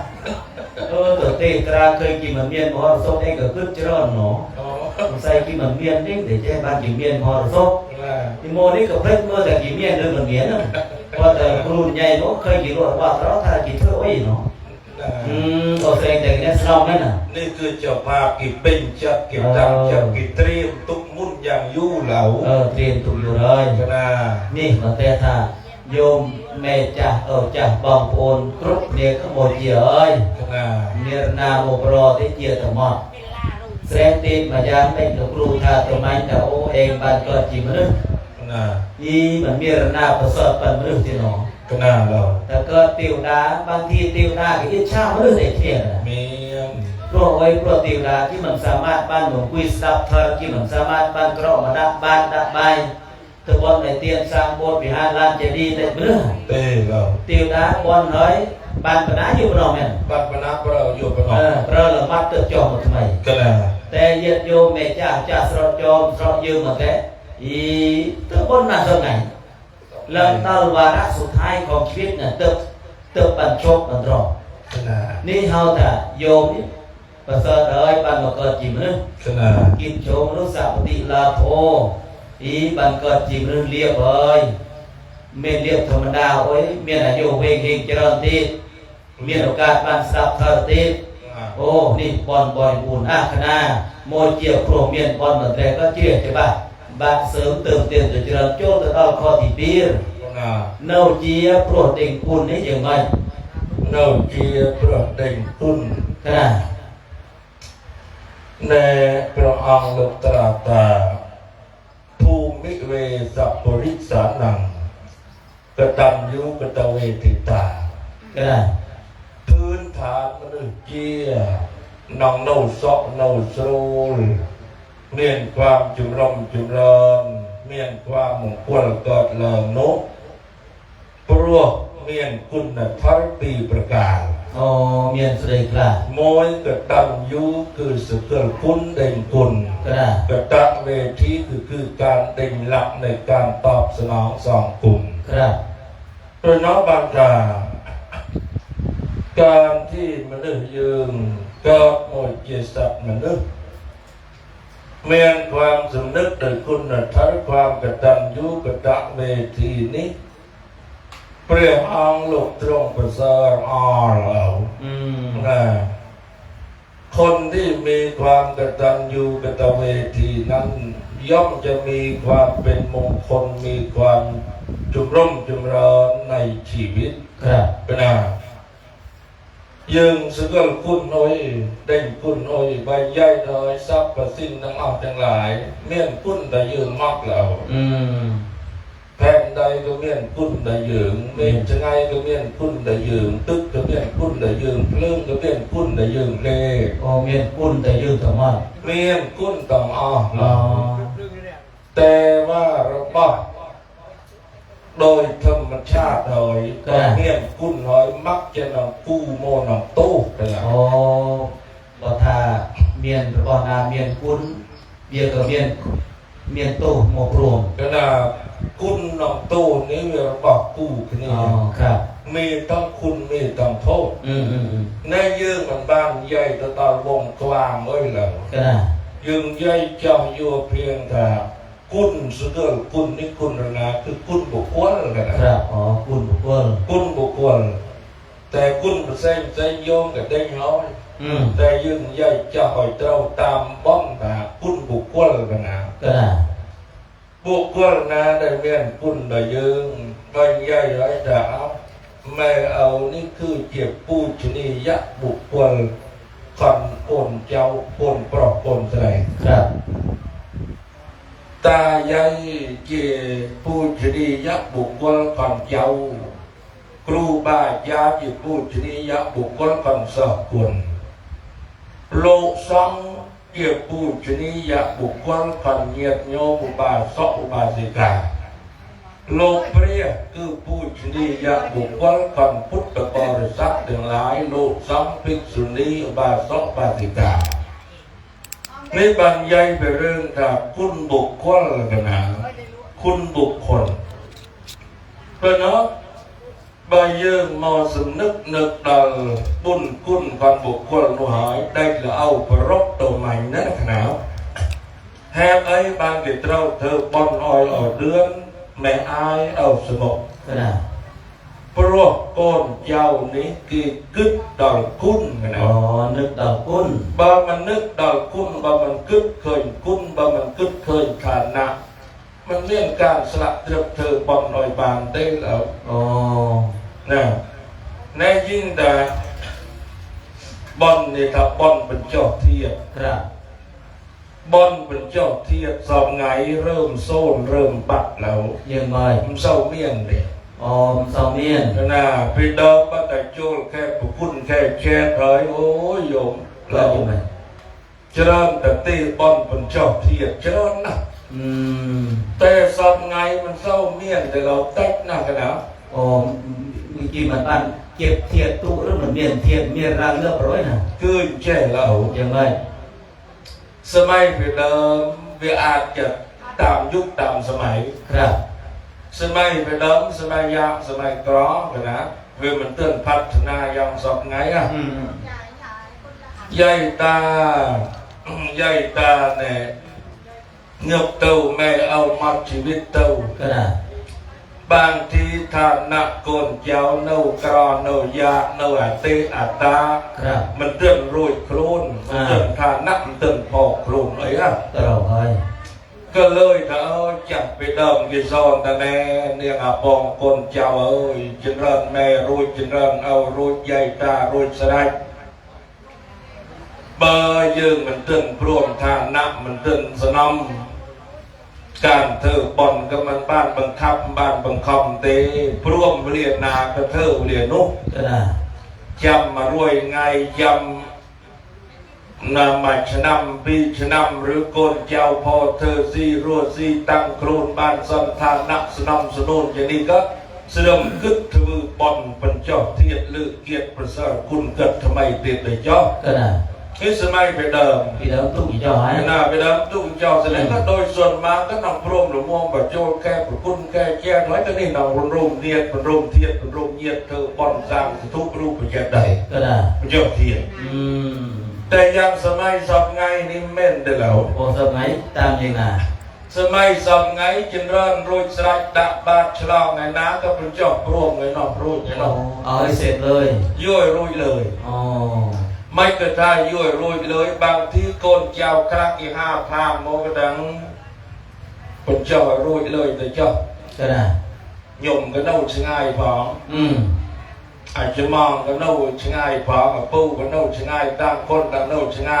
S1: ตัวเตะตราเคยกินมันเมียนพอเราซบเองก็ขึ้นเจริญหนอใส่กินมันเมียนนี่để choบ้านกินเมียนพอเราซบที่โมนี่ก็เพลิดเมื่อแต่กินเมียนเลยมันเมียนนะพอแต่ครูใหญ่เนาะเคยกินรสว่าเราถ้ากินเท่าไอ้เนาะตัวเองแต่เนี่ยสนองไหมน่ะ
S2: นี่คือเจ้าภาพกินเป็นจัดกินตั้งจัดกินเตรียมตุกมุ่นอย่างยู่เหลา
S1: เตรียมตุกอยู่เลย
S2: นะ
S1: นี่มันแต่ถ้าโยมแม่จ่าจ่าบางโอนครบเนี่ยขโมยเยอะเมียนาโมปรอที่เจียตมอดแสดงตีนมายังเป็นครูท่าตัวไม้แต่โอเองบ้านก็จีมนึกนี่มันเมียนาประเสริฐปันมนึกที่หนอ
S2: ก็น่าเรา
S1: แต่ก็ติวดาบางทีติวดาก็ยิ่งช้ามนึกได้เที่ยง
S2: มี
S1: เพราะไว้เพราะติวดาที่มันสามารถบ้านหนุ่มกุยสตับเธอที่มันสามารถบ้านกรอกมาดับบ้านดับใบตะบนในเตียนสร้างโบสถ์วิหารลานเจดีย์ได้เมื่อติวดาบนน้อยบ้านปนาอยู่ปนอมเนี่ย
S2: บ้านปนาเราอยู่ปนอม
S1: เราละมัดเติบโตมาทำไม
S2: ก็แล้ว
S1: แต่เยอะโยมแม่จ่าสระจอมสระยืมมาแค่ตะบนน่ะตรงไหนแล้วตลวาระสุดท้ายของชีวิตเนี่ยเติบบรรจบมันรอนี่เฮาแต่โยมนี่ประเสริฐเลยบ้านมาเกิดจิมนึกกินโชมนุสาปฏิลาโภบ้านเกิดจิมนึกเรียบเลยเมียนเรียบธรรมดาโอ้ยเมียนอายุเวงเฮงเจริญติเมียนโอกาสบ้านสับเธอติโอ้นี่บอลบอยบุญคณะโมเจียวโครเมียนบอลเหมือนแต่ก็เชื่อใช่ปะบ้านเสริมเติมเต็มจะเจริญโจ้ตะเอาคอติปีร์เน่าเจียโปรดเด่งคุณนี่ยังไง
S2: เน่าเจียโปรดเด่งคุณ
S1: ขนาด
S2: ในพระองค์ตรัสตาภูมิเวสัพปริสานังกตัญญูกตเวทิตา
S1: ก็ได้
S2: พื้นฐานมนุษย์เจียนองโนซอกโนโซลเมียนความจุมรมจุมเริญเมียนความมงคลกอดเลิงนกปลวกเมียนคุณทรปีประกาศ
S1: เมียนสุดเลยครับ
S2: มวยกตัญญูคือสกุลคุณเด่นคุณกตัญเวทีคือการเด่นหลักในการตอบสนองสองกลุ่ม
S1: ครับ
S2: โดยน้องบางการที่มนุษย์ยืนก็โมเจสัตมนุษย์เมียนความสำนึกโดยคุณทัศน์ความกตัญญูกตเวทีนี้เปรียบอังลูกตรงประเสริฐเราคนที่มีความกตัญญูกตเวทีนั้นย่อมจะมีความเป็นมงคลมีความจ จุมร่มจุมรอในชีวิต
S1: ครับ
S2: เป็นอาយើងសកលគុណអុយដេញគុណអុយបាយយាយដល់សពប្រសិនទាំងអស់ទាំងឡាយមានគុណតែយើងមកឡើយแผ่นใดก็เมียนกุนแต่ยืงเมียนจะไงก็เมียนกุนแต่ยืงตึกก็เมียนกุนแต่ยืงเพลิงก็เมียนกุนแต่ยืงเล่
S1: เมียนกุนแต่ยืงต่อมา
S2: เมียนกุนต่อแต่ว่าเราบอกโดยธรรมชาติโดยก็เมียนกุนน้อยมักจะนำกู้โมนำตู้เลย
S1: บ่ทาเมียนบ่นาเมียนกุนเบียก็เมียนตู้หมกรวม
S2: ก็น่ะกุนนำตู้นี้เราบอกกู้กันนี่
S1: ครับ
S2: มีต้องคุณมีต้องโทษในยื่นมันบ้านใหญ่ตอนวงกว้างไว้แล้วยื่นใหญ่เจ้าอยู่เพียงแต่กุนสุดยอดกุนนี่กุนนะคือกุนบุคคลกัน
S1: นะครับกุนบุคคล
S2: กุนบุคคลแต่กุนเปอร์เซ็นต์ใจโยงกับได้น้อยแต่ยื่นใหญ่เจ้าหอยเต้าตามบ้องแต่กุนบุคคลกันนะบุคคลนะได้เมียนกุนได้ยืงใบใหญ่ไรดาวแม่เอานี่คือเจ็บปูชนียะบุคคลคนปนเจ้าปนปลอกปนใส่
S1: ครับ
S2: ตาใหญ่เจ็บปูชนียะบุคคลคนเจ้าครูบาญาเจ็บปูชนียะบุคคลคนสอบกุลโลกสังเกี่ยวปูชนียะบุคคลพันเงียบโยมุบาสอุบาสิกาโลกเปรียคือปูชนียะบุคคลพันพุทธบริษัททั้งหลายโลกสัมภิกษุณีอุบาสกอุบาสิกาในบรรยายไปเรื่องจากคุณบุคคลกันนะคุณบุคคลเป็นเนาะใบยืงมอสนึกนึกดลบุญคุณความบุคคลหน่วยได้ละเอาประรบตัวใหม่นั่นขนาดแฮมไอ้บางกิจเราเธอบอลออยอเดือนแม่อายเอาสมบเพราะก้นเจ้านี้คือกึศดอกคุณกันนะ
S1: นึกดอกคุณ
S2: บางมันนึกดอกคุณบางมันกึศเคยคุณบางมันกึศเคยขาดหนักมันเรื่องการสละเตรียมเธอบอลออยบานได้แล้วนะในยิ่งแต่บอลนี่ครับบอลเป็นเจ้าเทียบ
S1: ครับ
S2: บอลเป็นเจ้าเทียบสอบไงเริ่มโซนเริ่มบัดแล้ว
S1: ยังไง
S2: มันเศร้าเมียนเลย
S1: เศร้าเมียน
S2: นะไปเดิมมาแต่โจลแค่ผู้คุณแค่แช่เถยโอ้ยโยมเราเจริญแต่ตีบอลเป็นเจ้าเทียบเจริญนะแต่สอบไงมันเศร้าเมียนแต่เราเต็กหนักกันนะ
S1: เมื่อกี้มันบ้านเก็บเทียบตู้หรือมันเมียนเทียบเมียนรังเลือกร้อยนะ
S2: คือแช่เรา
S1: ยังไง
S2: สมัยเดิมเวลาจะตามยุคตามสมัย
S1: ครับ
S2: สมัยเดิมสมัยยากสมัยกรอกันนะเวลมันเตือนพัฒนาอย่างสอบไงอ่ะใหญ่ตาเนี่ยเงือบเต้าแม่เอามาชีวิตเต้าบางทีฐานะโกนเจ้าเน่ากรอเน่ายาเน่าอาเตอาตามันเตือนรวยโคลนมันเตือนฐานะมันเตือนพอโคลนเลยอ่ะก็เลยถ้าจับไปเดิมกิจอนแต่แน่เนี่ยอาปองโกนเจ้าจินเริญแม่รวยจินเริญเอารวยใหญ่ตารวยสลายเบอร์ยืงมันเตือนพรวมฐานะมันเตือนสนมการเธอบอลกับมันบ้านบังคับบ้านบังคับเตะพร่วมเรียนนาก็เธอเรียนนุ๊กจำมารวยไงจำนามาชนำปีชนำหรือโกนเจ้าพอเธอซีรัวซีตั้งโครนบ้านสันทานักสนำสนุนอย่างนี้ก็เสื่อมกึศถือบอลเป็นเจ้าเทียดลือเกียรติประเสริฐคุณเกิดทำไมเตียดเลยเจ้าที่สมัยไปเดิม
S1: ตู้กี่จอฮะ
S2: น่าไปเดิมตู้กี่จอแสดงว่าโดยส่วนมากก็นำพรมหรือมองแบบโจแค่ประคุณแค่แก่น้อยก็นี่นำรวมเทียดเป็นรวมเทียดเป็นรวมเยียดเธอบอลสร้างทุกรูปประจักษ์ใด
S1: ก็ได้
S2: ประจักษ์เทียดแต่ยังสมัยสอบไงนี่เม่นได้แล้ว
S1: โอ้สอบไงตามยังไง
S2: สมัยสอบไงจินเริญโรยสลายดับบาดฉลองไงน้าก็เป็นเจ้าพรมไงนอกรูปไงนอก
S1: เอาให้เสร็จเลย
S2: ย่อยรุยเลยไม่กระทายย่อยรวยเลยบางที่โกนเจ้าครั้งอี5 พามโมกดังคนเจ้ารวยเลยแต่เจ้า
S1: ก็ได้
S2: หย่มก็เน่าช่างไงพออาจจะมองก็เน่าช่างไงพอกับปูก็เน่าช่างไงต่างคนต่างเน่าช่างไง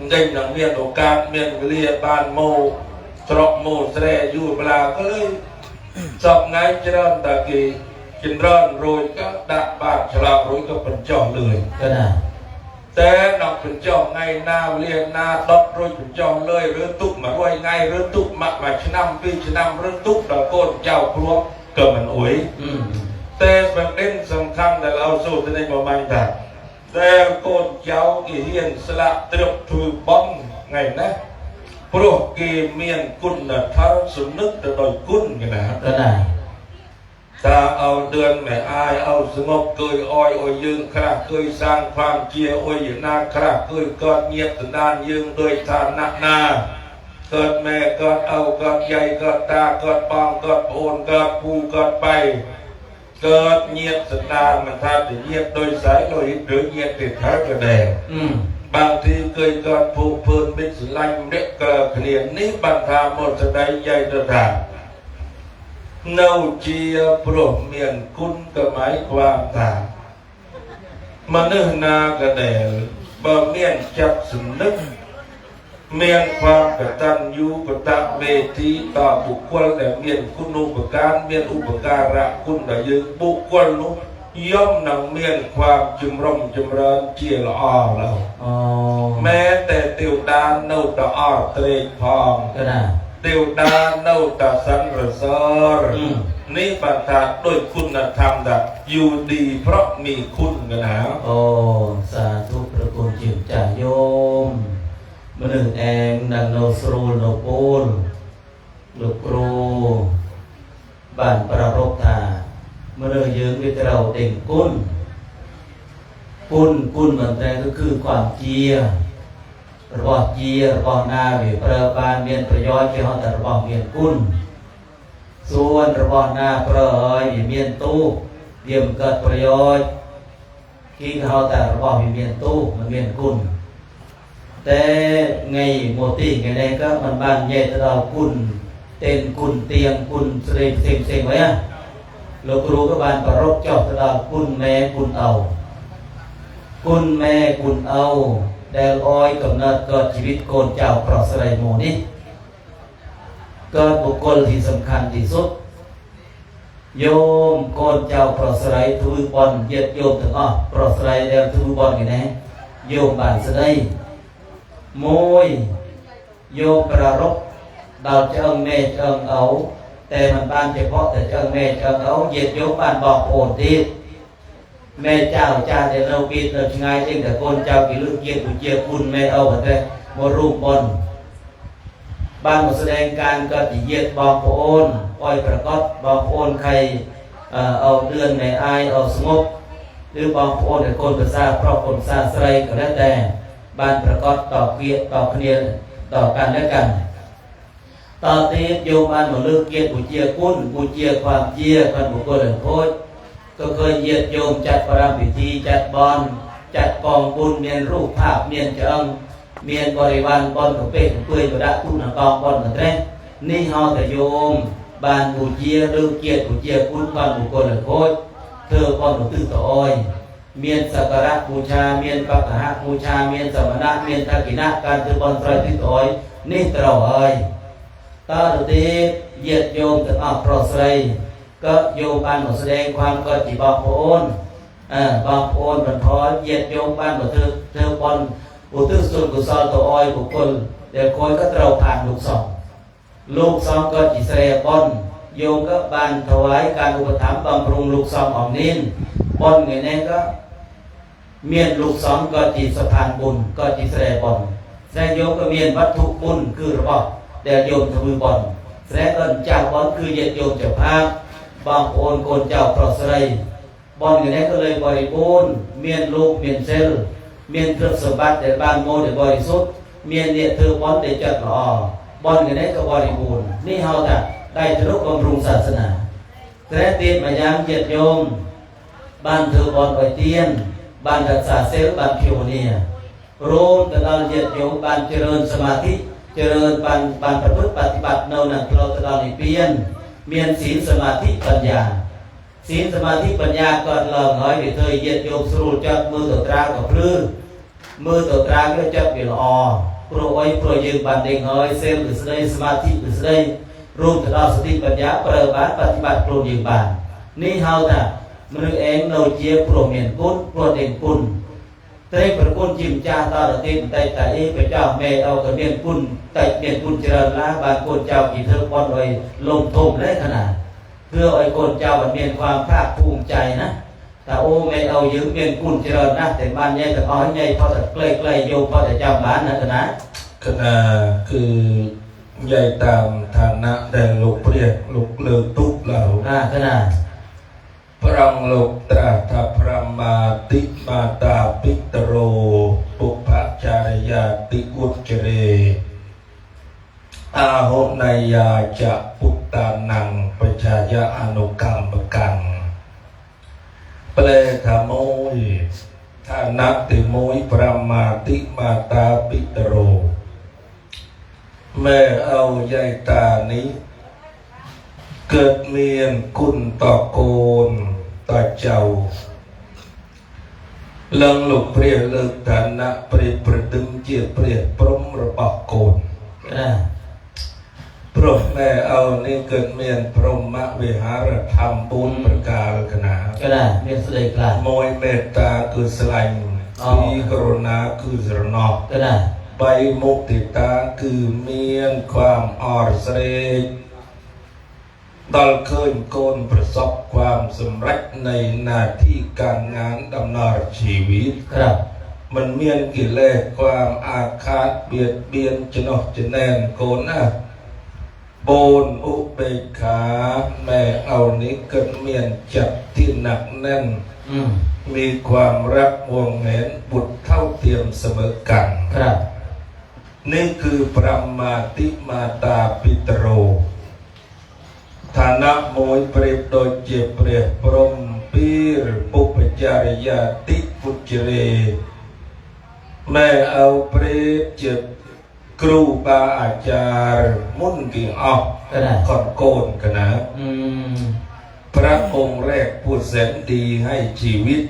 S2: เด่นหนังเมียนโอกาสเมียนวิเลียบานโมตรอกโมแสดอยู่เวลาก็เลยสอบไงจะเริ่มตะกี้กินร้อนโรยก็ดับบาดฉลาบโรยก็เป็นจ่อเลยก็ได้แต่นอกเป็นจ่อไงหน้าเรียนหน้าดดโรยเป็นจ่อเลยหรือตุกมาไว้ไงหรือตุกมาชนะปีชนะหรือตุกดอกโกนเจ้าครัวก็มันโอยแต่ประเด็นสำคัญแต่เราสู้ในโมเมนต์แต่แต่โกนเจ้ากี่เฮียนสละเตรียมถือบ้องไงนะพวกกีเมียนกุนนะท้าสุนึกโดยกุนกันนะก็ได้ถ้าเอาเดือนแม่อายเอาสงบเกยอ้อยยืงคราเคยสร้างความเจียอ้อยอยู่นาคราเคยกอดเงียบตนานยืงโดยฐานนักนาเกิดแม่เกิดเอาเกิดใหญ่เกิดตาเกิดปองเกิดโอนเกิดปูเกิดไปเกิดเงียบตนานมันทำแต่เงียบโดยสายโดยหรือเงียบติดท้ายกระแดงบางทีเคยเกิดผูกเพลินเป็นสิลัยเด็กเกิดเขียนนี้บรรทาหมดจะได้ใหญ่ระดับเน่าเจียโปรดเมียนคุณก็หมายความต่างมาเนื้อหนากระเดลบ่เมียนจับสนึกเมียนความกตัญญูกตเวทีต่อบุคคลแต่เมียนคุณอุปการเมียนอุปการะคุณแต่ยืนบุคคลนุย่อมนำเมียนความจุมร่มจุมเริญเจียละอ้อเราแม้แต่ติวดานเน่าตะอ้อเตยพองก็ได้เดียวดาเน่าตาสันระเสริญนี่บรรดาด้วยคุณธรรมดับอยู่ดีเพราะมีคุณกันนะโอ้สาธุพระคุณจิตจ่าโยมมนึงเองนังโนสรูโนปูลลูกครูบ้านประรบธาเมื่อยืนวิตเราเด่งกุนมันแต่ก็คือความเจียระบอบเจียระบอบนาวิประบาลเมียนประย้อยที่เขาแต่ระบอบเมียนกุนส่วนระบอบนาประเอยเมียนตู้เดียมเกิดประย้อยที่เขาแต่ระบอบเมียนตู้มันเมียนกุนแต่ไงโมติไงใดก็มันบ้านใหญ่ตะดาวกุนเต็นกุนเตียงกุนเสงไว้อะลูกครูก็บ้านประรบเจ้าตะดาวกุนแม่กุนเอากุนแม่กุนเอาแดลอ้อยกำเนิดเกิดชีวิตโกนเจ้าปลอดสลายโมนี้เกิดบุคคลที่สำคัญที่สุดโยมโกนเจ้าปลอดสลายทุบอลเย็ดโยมถึงปลอดสลายแดลทุบอลกันนะโยมบ้านสลายโมยโยมประรบดาวเจ้าแม่เจ้าเอาแต่มันบ้านเฉพาะแต่เจ้าแม่เจ้าเอาเย็ดโยมบ้านบอกโอนดีแม่เจ้าเดี๋ยวเราบิดเราง่ายจริงแต่คนเจ้ากี่ลูกเกียรติเจียคุณแม่เอาแต่ได้มารูปบนบ้านมาแสดงการก็จะเยียดบอกโอนอ้อยประกอบบอกโอนใครเอาเดือนแม่อายเอาสงบหรือบอกโอนแต่คนภาษาเพราะคนภาษาใส่ก็แล้วแต่บ้านประกอบต่อเกียรติต่อเนียต่อกันและกันต่อตีโยมบ้านมาเลือกเกียรติบุเจียคุณบุเจียความเจียกันบุคคลหนึ่งโคตรก็เคยเยียดโยมจัดประรำพิธีจัดบอลจัดกองบุญเมียนรูปภาพเมียนเจิงเมียนบริวารบอลของเป็ดของเปื่อยกระดาษทุ่งกองบอลเหมือนกันนี่ฮอแต่โยมบานบูเจียหรือเกียรติบูเจียคุณบานบุคคลหนึ่งโคตรเธอบอลของตื้อต่ออ้อยเมียนสักการะบูชาเมียนปักหะบูชาเมียนสมณะเมียนทักินะการถือบอลไตรตื้อต่ออ้อยนี่ตรออ้อยตาดุตีเยียดโยมถึงปลอดใสก็โยมบ้านหมดแสดงความก็จีบอกโอนบอกโอนมันพอเยียดโยมบ้านหมดเธอบอลอุทิศส่วนกุศลตัวอ้อยบุคคลเดี๋ยวคอยก็เราผ่านลูกสองก็จีเสบอลโยมก็บ้านถวายการอุปถัมภ์บำรุงลูกสองของนินบอลไงเนี่ยก็เมียนลูกสองก็จีสะพานบุญก็จีเสบอลแสดงโยมก็เมียนวัตถุบุญคือระบบเดี๋ยวโยมทวีบอลแสดงเงินจากบอลคือเยียดโยมเจ้าภาพบางโอนโกนเจ้าปลอดสลายบอลอย่างนี้ก็เลยบริบูรณ์เมียนลูกเมียนเซลเมียนเครื่องสมบัติแต่บ้านโมเดบริสุทธิ์เมียนเนี่ยเธอบอลได้จัดหล่อบอลอย่างนี้ก็บริบูรณ์นี่เฮาแต่ได้ทะลุบำรุงศาสนาแต่เตียนมายามเยียดโยมบ้านเธอบอลไอเตียนบ้านรักษาเซลบ้านพิวเนียโรมแต่เราเยียดโยมบ้านเจริญสมาธิเจริญบ้านประพฤติปฏิบัติเนาหนังเราตลอดในเปลี่ยน
S1: เมียนศีลสมาธิปัญญาศีลสมาธิปัญญาก่อนเราหน่อยเดี๋ยวเธอเย็ดโยมสรุปจับมือตัวตรากับพลื้มือตัวตราก็จับเป็นอโปรไว้โปรยืมบันเดงหอยเซลหรือสไลสมาธิหรือสไลรวมถึงเราสติปัญญาเปิดบ้านปฏิบัติโปรยืมบันนี่เฮาท่ามนุษย์เองเราเจียโปรเมียนกุศโปรเด่นกุศแต่ประกุนจิมจ้าตาละตินแต่แต่พระเจ้าแม่เอากระเมียนกุศแต่เมียนกุศเจริญละบางคนเจ้ากี่เธอปอนไว้ลงทมและขนาดเพื่อไอ้คนเจ้ามันมีความภาคภูมิใจนะแต่โอ้ไม่เอายืมเมียนกุญเจริญนะแต่บ้านใหญ่แต่อ้อยใหญ่พอแต่ใกล้ๆโยพอแต่เจ้าบ้านนะนะ
S2: ขณะคือใหญ่ตามฐานะแต่ลูกเปรียกลูกเลือตุกเหล่า
S1: ขณะ
S2: พระองค์โลกตรัสพระมาติมาตาปิตโรปุพพจารยาติอุจเจเรอาหุนายาจะปุตตานังปชายาอนุกรรมกังเปลธโมยท่านักติโมยพระมาติมาตาปิตโรแม่เอาใยตานี้เกิดเมียนคุณต่อโกนต่อเจ้าเลิงลูกเปรียเลิกฐานะเปรียประดึงเจียเปรียปรมระบอบโกนพระแม่เอานี่เกิดเมียนพรหมวิหารธรรมบุญประการขนาด
S1: ก็ได้เมียนสลายกลาง
S2: โมยเมตตาคือสลายมีกรุณาคือสรณอ
S1: ก็ได้
S2: ใบมุติตาคือเมียนความอ่อนเสรดอลเคยโกนประสบความสำเร็จในหน้าที่การงานดำเนินชีวิต
S1: ครับ
S2: มันเมียนกิเลสความอาฆาตเบียดเบียนจะนอกจะแนนโกนโบนอุเบกขาแม่เอานี้เกิดเมียนจับที่หนักแน่นมีความรักวงแหนบุตรเท่าเทียมเสมอกัน
S1: ครับ
S2: นี่คือปรมาติมาตาปิตโรฐานะโมยเปรียบโดยเจ็บเปรียบพรหมปีรปุปจารยาติปุจเจเรแม่เอาเปรียบเจ็บครูบาอาจารย์มุ่นกิ่งออกขอนโกนกันนะพระองค์แรกผู้แสนดีให้ชีวิต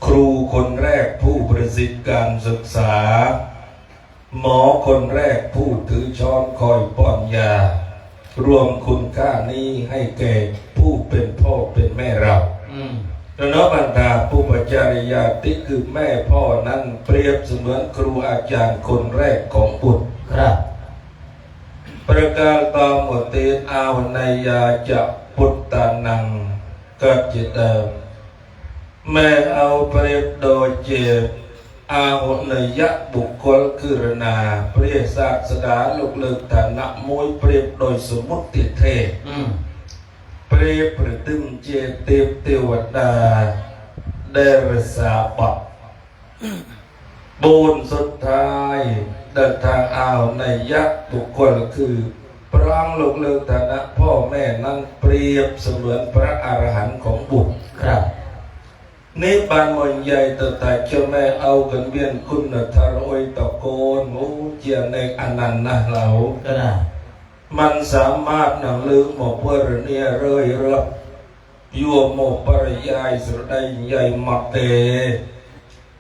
S2: ครูคนแรกผู้ประสิทธิ์การศึกษาหมอคนแรกผู้ถือช้อนคอยป้อนยารวมคุณค่านี้ให้แก่ผู้เป็นพ่อเป็นแม่เราแล้วนบรรดาผู้ปัจจารยาติคือแม่พ่อนั้นเปรียบเสมือนครูอาจารย์คนแรกของบุตร
S1: ครับ
S2: ประการต่อหมดเตนอาวนัยยาจะปุตตานังกัจจิตามแม่เอาเปรียบโดยเจ็บอาหุนยะบุคคลคือรณาเปรียบศาสดาลูกเลิกฐานะมวยเปรียบโดยสมุติเทศเปรียบประตึมเจเตวเทวดาเดรสาปะบุญสุดท้ายเดินทางอาหุนยะบุคคลคือพระองค์ลูกเลิกฐานะพ่อแม่นั้นเปรียบเสมือนพระอรหันต์ของบุตร
S1: ครับ
S2: นี่บานมนใหญ่ต่อแต่เจ้าแม่เอากันเบียนคุณธารโอยตะโกนโอ้เจียในอนันต์นะเรามันสามารถหนังลืมหมกเพื่อเนี่ยเรื่อยเรื่อยัวโมปริยายสุดใดใหญ่มักเต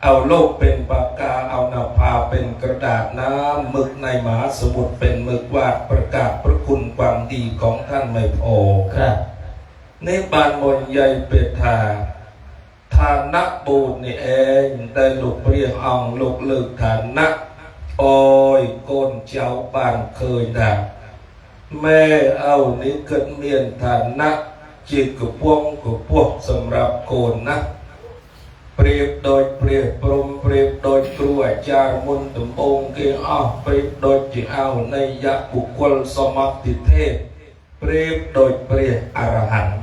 S2: เอาโลกเป็นปากกาเอานาภาเป็นกระดาษน้ำหมึกในมหาสมุทรเป็นหมึกวาดประกาศพระคุณความดีของท่านไม่พอ
S1: ครับ
S2: นี่บานมนใหญ่เปตาฐานะบูญนี่เองได้ลูกเปรียงอ่องลูกเลือกฐานะโอ้ยโกนเจ้าบ้านเคยด่าแม่เอานี้เกิดเมียนฐานะจิตกับพวกสำหรับโกนนะเปรียบโดยเปรียบปรมเปรียบโดยครูอาจารย์มุนตุมองเกี่ยวเปรียบโดยจิเอาในยะบุคคลสมัติเทพเปรียบโดยเปรียบอรหันต์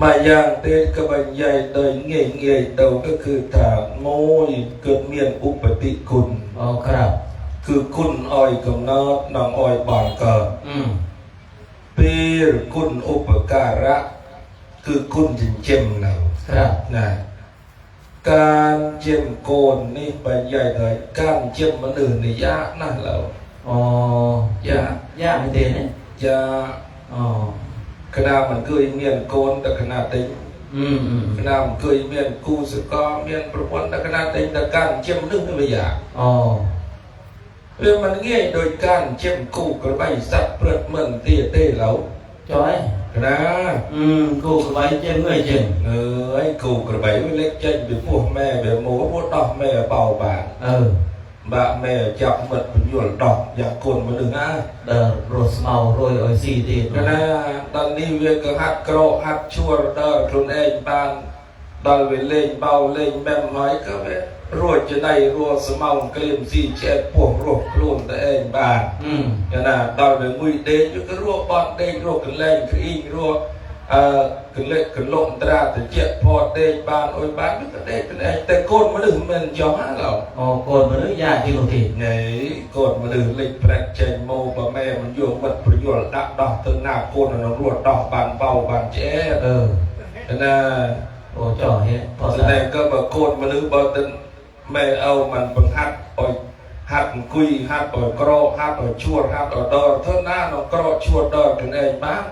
S2: มาอย่างเตะกบัญญัติโดยเงี้ยเต่าก็คือถาโมยเกิดเมียนอุปติคุณ
S1: ครับ
S2: คือคุณอ้อยกำเนิดนางอ้อยบานเกิดปีหรือคุณอุปการะคือคุณจินเจมเรา
S1: ครับ
S2: นะการเจมโกนนี่บรรยายเลยการเจมมันอื่นนี่ยากนั่นเรา
S1: ยากไม่เตะเนี่ย
S2: ยาก
S3: ณะมันเคยเมียนโกนแต่ขณะติงขณะมันเคยเมียนกูสกอเมียนประวันแต่ขณะติงแต่การเชื่อมนึกไม่อยากเรื่องมันง่ายโดยการเชื่อมกูกระใบสัตว์เปิดเมืองเตี้ยเต้เหลา
S1: จอย
S3: นะ
S1: กูกระใบเชื่อมเมื่อเชื่อม
S3: ไอ้กูกระใบเล็กเช่นเป็นพวกแม่เป็นหมูพวกดอกแม่เบาบางบะแม่จับหมดเป็นหยดดอกอยากโกนมาดึงนะ
S1: เดอโรสเมาโรยโอซีดี
S3: นะตอนนี้เวก็หัดโกรหัดชัวเดอคลุนเองบางดอลเวเล่งเบาเล่งแม่หอยก็เวรัวจะได้รัวสเมาเกลียมซีเจ็ดพวกรัวคลุนแต่เองบางนะดอลเวงุยเดนอยู่ก็รัวบอลเดนรัวกันเล่งคืออิงรัวกันเล็กกันลงตราแต่เจ็บพอเดนบานโอ้ยบานก็เดนเป็นเองแต่โกนมาดึงมันจ่อหาเรา
S1: โกนมาดึงยากจริงที
S3: ไงโกนมาดึงเล็กแปลกเจนโมบะแม่มันโยงมันประโยชน์ดักดอกตึงหน้าโกนเรารวดดอกบานเบาบานเจ๊นะ
S1: โอ้จ่อเฮ้
S3: แสดงก็บะโกนมาดึงบะตึงแม่เอามันบังหัดโอ้ยหัดคุยหัดโอ้ยกรอหัดโอ้ยชั่วหัดโอ้ยดอเท่านั้นเรากรอชั่วดอกันเองบ้าง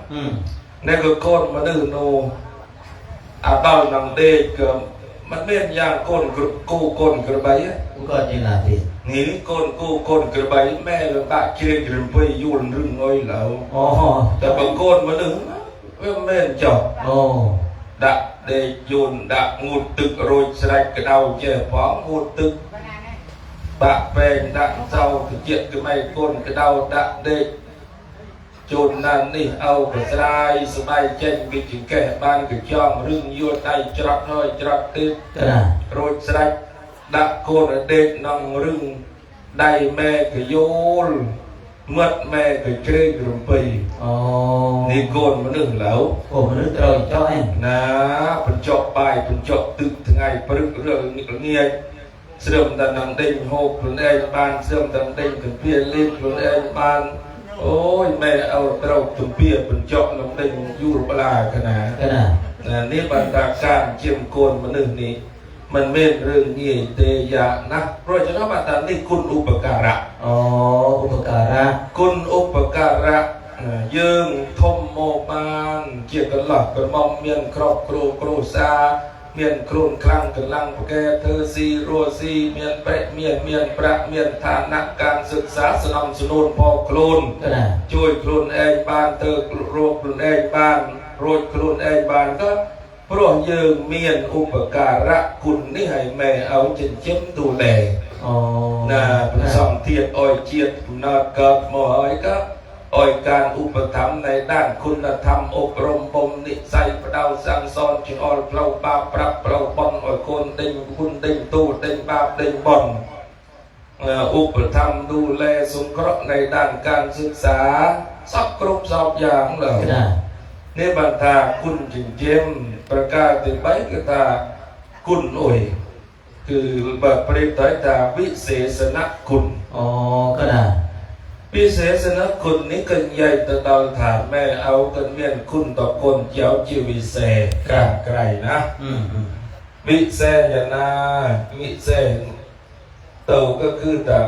S3: นี่ก็โกนมาดึงโนอาตอนนังเด็กมันเป็นอย่างโกนกูโกนกระบาย
S1: ก็จีน่าที
S3: นี่โกนกูโกนกระบายแม่เป็นบ้าเชื่อกันไปยุ่นรึงง่อยแล้วแต่บางโกนมาดึงไม่เป็นจบดักเดยุนดักงูตึกโรยสลายกระดาเจ้าฟ้องงูตึกบะเป็นดักเจ้าเจ็ดก็ไม่โกนกระดาดักเด็กจนนั่นนี่เอาไปสลายสบายเจนกิจแก่บ้านกิจย่อมเรื่องยั่วใจจรักน้อยจรักติดโรยสลายดักโกนเด็กนั่งเรื่องได้แม่กิโยลเมื่อแม่กิเจริญรุ่มปีนี่โกนมาหนึ่งแล้ว
S1: โกนมาหนึ่งเราเจ้าเอง
S3: นะเป็นเจาะไปเป็นเจาะตึกทั้งไงปรึกเรื่องนี้เงี้ยเสื่อมแต่นังเด้งหกหรือเองบ้านเสื่อมแต่เด้งเป็นเพี้ยนลิ้นหรือเองบ้านโอ้ยแม่เอาเราตุ่มเปียเป็นเจาะลงเด้งยูรปลาขนาดนี่บรรดาการเจียมโกนมาหนึ่งนี้มันเม่นเรื่องนี้เตยะนะเพราะฉะนั้นมาตอนนี้คุณอุปการะ
S1: อุปการะ
S3: คุณอุปการะยืงทมโมบานเกี่ยวกับหลักกับมอมเมียนครอบครัวครูซาเมียนโครนคลั่งกันลังแกเธอซีรัวซีเมียนเปรเมียนประเมียนฐานะการศึกษาสนับสนุนพอโครนช่วยโครนเองบ้านเธอโรคโครนเองบ้านโรคโครนเองบ้านก็เพราะยืงเมียนอุปการะคุณนี่ให้แม่เอาจนจิ้มดูแลนะเป็นสองเทียนอ้อยเจียดนาเกิดหมอยก็อ้อยการอุปถัมภ์ในด้านคุณธรรมอบรมบ่มนิสัยประดาวสังสอนจึงอ้อยเปล่าบาปรับเปล่าบอนอ้อยคนเด้งคุณเด้งตู้เด้งบาปเด้งบอนอุปถัมภ์ดูแลสงเคราะห์ในด้านการศึกษาสับกรุบสอบอย่างเลยนี่บรรดาคุณจิงเจมประกาศติดใบกระตาคุณโอยคือแบบเปรียบต่อยตาวิเศษณคุณ
S1: ก็ได้
S3: วิเศษณคุณนี้กันใหญ่ต่อดาวฐานแม่เอากันเมียนคุณต่อคนเจ้าจิวิเศษกาไกลนะวิเศษอย่างน่าวิเศษเต่าก็คือแต่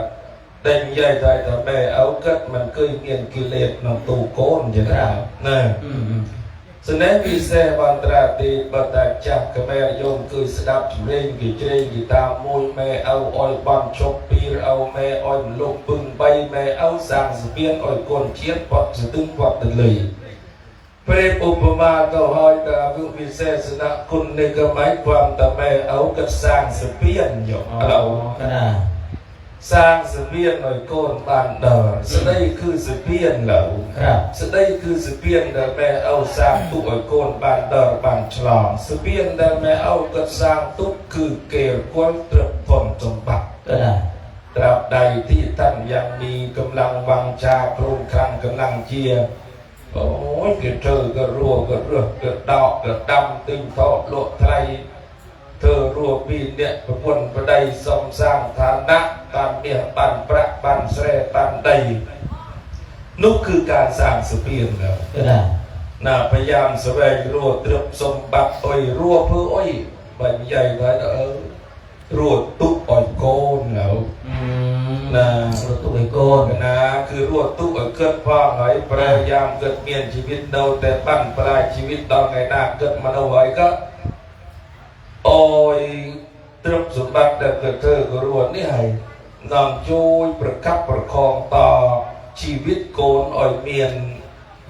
S3: เด่นใหญ่ใจแต่แม่เอากัดมันเคยเมียนกิเลสนำตูโกนอย่างนั้นนะสนามวิเศษบันตราตีบัตรจักกับแม่โยมเคยสดับเร่งกิเจริญกิตามวยแม่เอาอ้อยบันชกปีเอาแม่อ้อยลงปึงใบแม่เอาสางสเปียนอ้อยก้นเชียนปอดสตึงปอดตะเลยเปรตอุปมาก็หอยตาวิเศษณคุณในกระหมายความแต่แม่เอากับสางสเปียนอยู่เราสร้างสเปียนหน่อยโกนบานเดอสได้คือสเปียนเหล่าสได้คือสเปียนเดอแม่เอาสร้างตุกโกนบานเดอบานฉลองสเปียนเดอแม่เอากระสร้างตุกคือเกลกวนตรึกผลจงบักตราบใดที่ท่านยังมีกำลังวังชาโครงคลังกำลังเจียโอ้ยเกิดเธอก็รัวก็เรือเกิดดอกเกิดดำตึงทอดโลดไทยเธอรัวปีเนี่ยประพนประใดสมสร้างฐานะการเมียบันประบันเสรตันใดนุกคือการสร้างสเปียนแล้วน่าพยายามแสวงรัวตรึบสมบัติอ้อยรัวเพื่ออ้อยใบใหญ่ไว้รัวตุกอ้อยโกนแล้ว นะ
S1: รถตู้ไอ้โกน
S3: นะคือรวดตู้เกิดพ่อหอยพยายามเกิดเมียนชีวิตเดาแต่ปั้นปลายชีวิตตอนไงหน้าเกิดมาเอาไว้ก็โอ้ยตรึกสมบัติแต่เกิดเธอก็รวดนี่ให้นำช่วยประคับประคองต่อชีวิตโกนอ่อยเมียน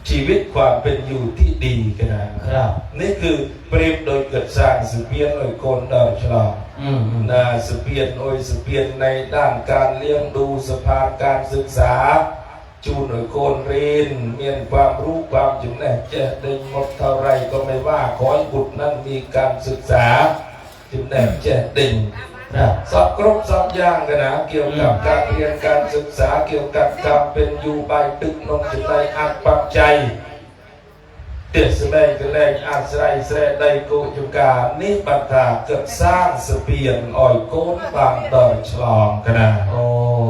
S3: ชีวิตความเป็นอยู่ที่ดีกันนะครับนี่คือเปรียบโดยเกิดสร้างสืบเพียนอ่อยโกนดาวฉลองนะสืบเพียนอ่อยสืบเพียนในด้านการเลี้ยงดูสภาพการศึกษาจูนอ่อยโกนเรียนเมียนความรู้ความจำแนกแจกได้หมดเท่าไรก็ไม่ว่าขอให้บุตรนั้นมีการศึกษาจำแนกแจกดิ่งสอบครบสอบย่างกันนะเกี่ยวกับการเรียนการศึกษาเกี่ยวกับการเป็นอยู่ใบตึกนมจุดใดอักปักใจเตียสแม่กันแรงอาศัยแสดงกุจุกานิบัตาเกิดสร้างเสเปียนอ่อยโกนบางดอยฉลองกันนะ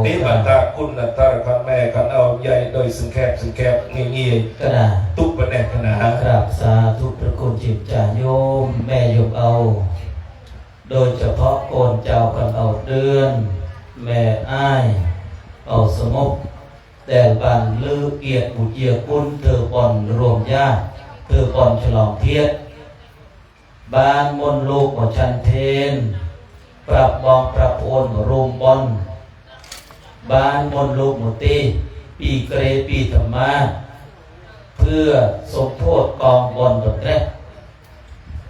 S3: นิบัตาคุณนัตรกันแม่กันเอาใหญ่โดยสังแคบเงี้ย
S1: กันนะ
S3: ตุกปะแนกันนะครับ
S1: สาธุพระคุณจิตจ่าโยมแม่โยมเอาโดยเฉพาะโกนเจ้ากันเอาเดือนแม่อ้ายเอาสงบแต่บันลือเกียรติบุญเยียคุณเธอปอนรวมญาติเธอปอนฉลองเทียดบ้านมนลูกหมดชันเทนปรับบองปรับโอนรวมบอนบ้านมนลูกหมดตีปีเกรปีธรรมาเพื่อสมโพธิกองบอนดดแรก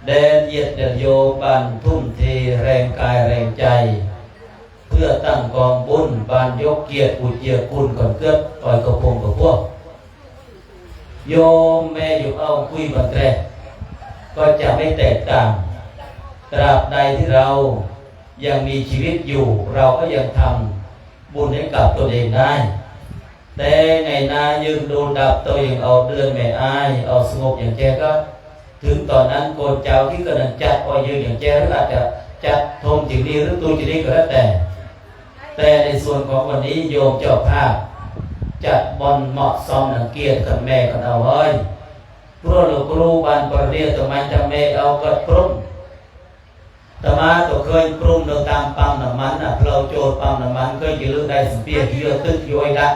S1: แดนเยียดเดนโยบันทุ่มเทแรงกายแรงใจเพื่อตั้งกองบุญบานยกเกียรติอุจเจียคุณก่อนเกิดต่อยกระพงกับพวกโยมแม่อยู่เอาคุยบันแตรก็จะไม่แตกต่างตราบใดที่เรายังมีชีวิตอยู่เราก็ยังทำบุญให้กับตัวเองได้แต่ไงนายืนดูดับตัวยังเอาเดือนแม่อ้ายเอาสงบอย่างแจก็ถึงตอนนั้นโกนเจ้าที่กำลังจัดอ้อยยืนอย่างแจหรืออาจจะจัดทมจิงนี้หรือตูจิงนี้ก็แล้วแต่ในส่วนของวันนี้โยมเจ้าภาพจัดบอลเหมาะสมหนังเกียรติกับแม่กันเอาไว้เพราะเราครูบานปรเรียตัวมันจะแม่เอากระปรุงแต่มาตัวเคยปรุงเราตามปั๊มน้ำมันเราโจดปั๊มน้ำมันเคยยืดได้สเปียร์ยืดตึ้งย้อยละ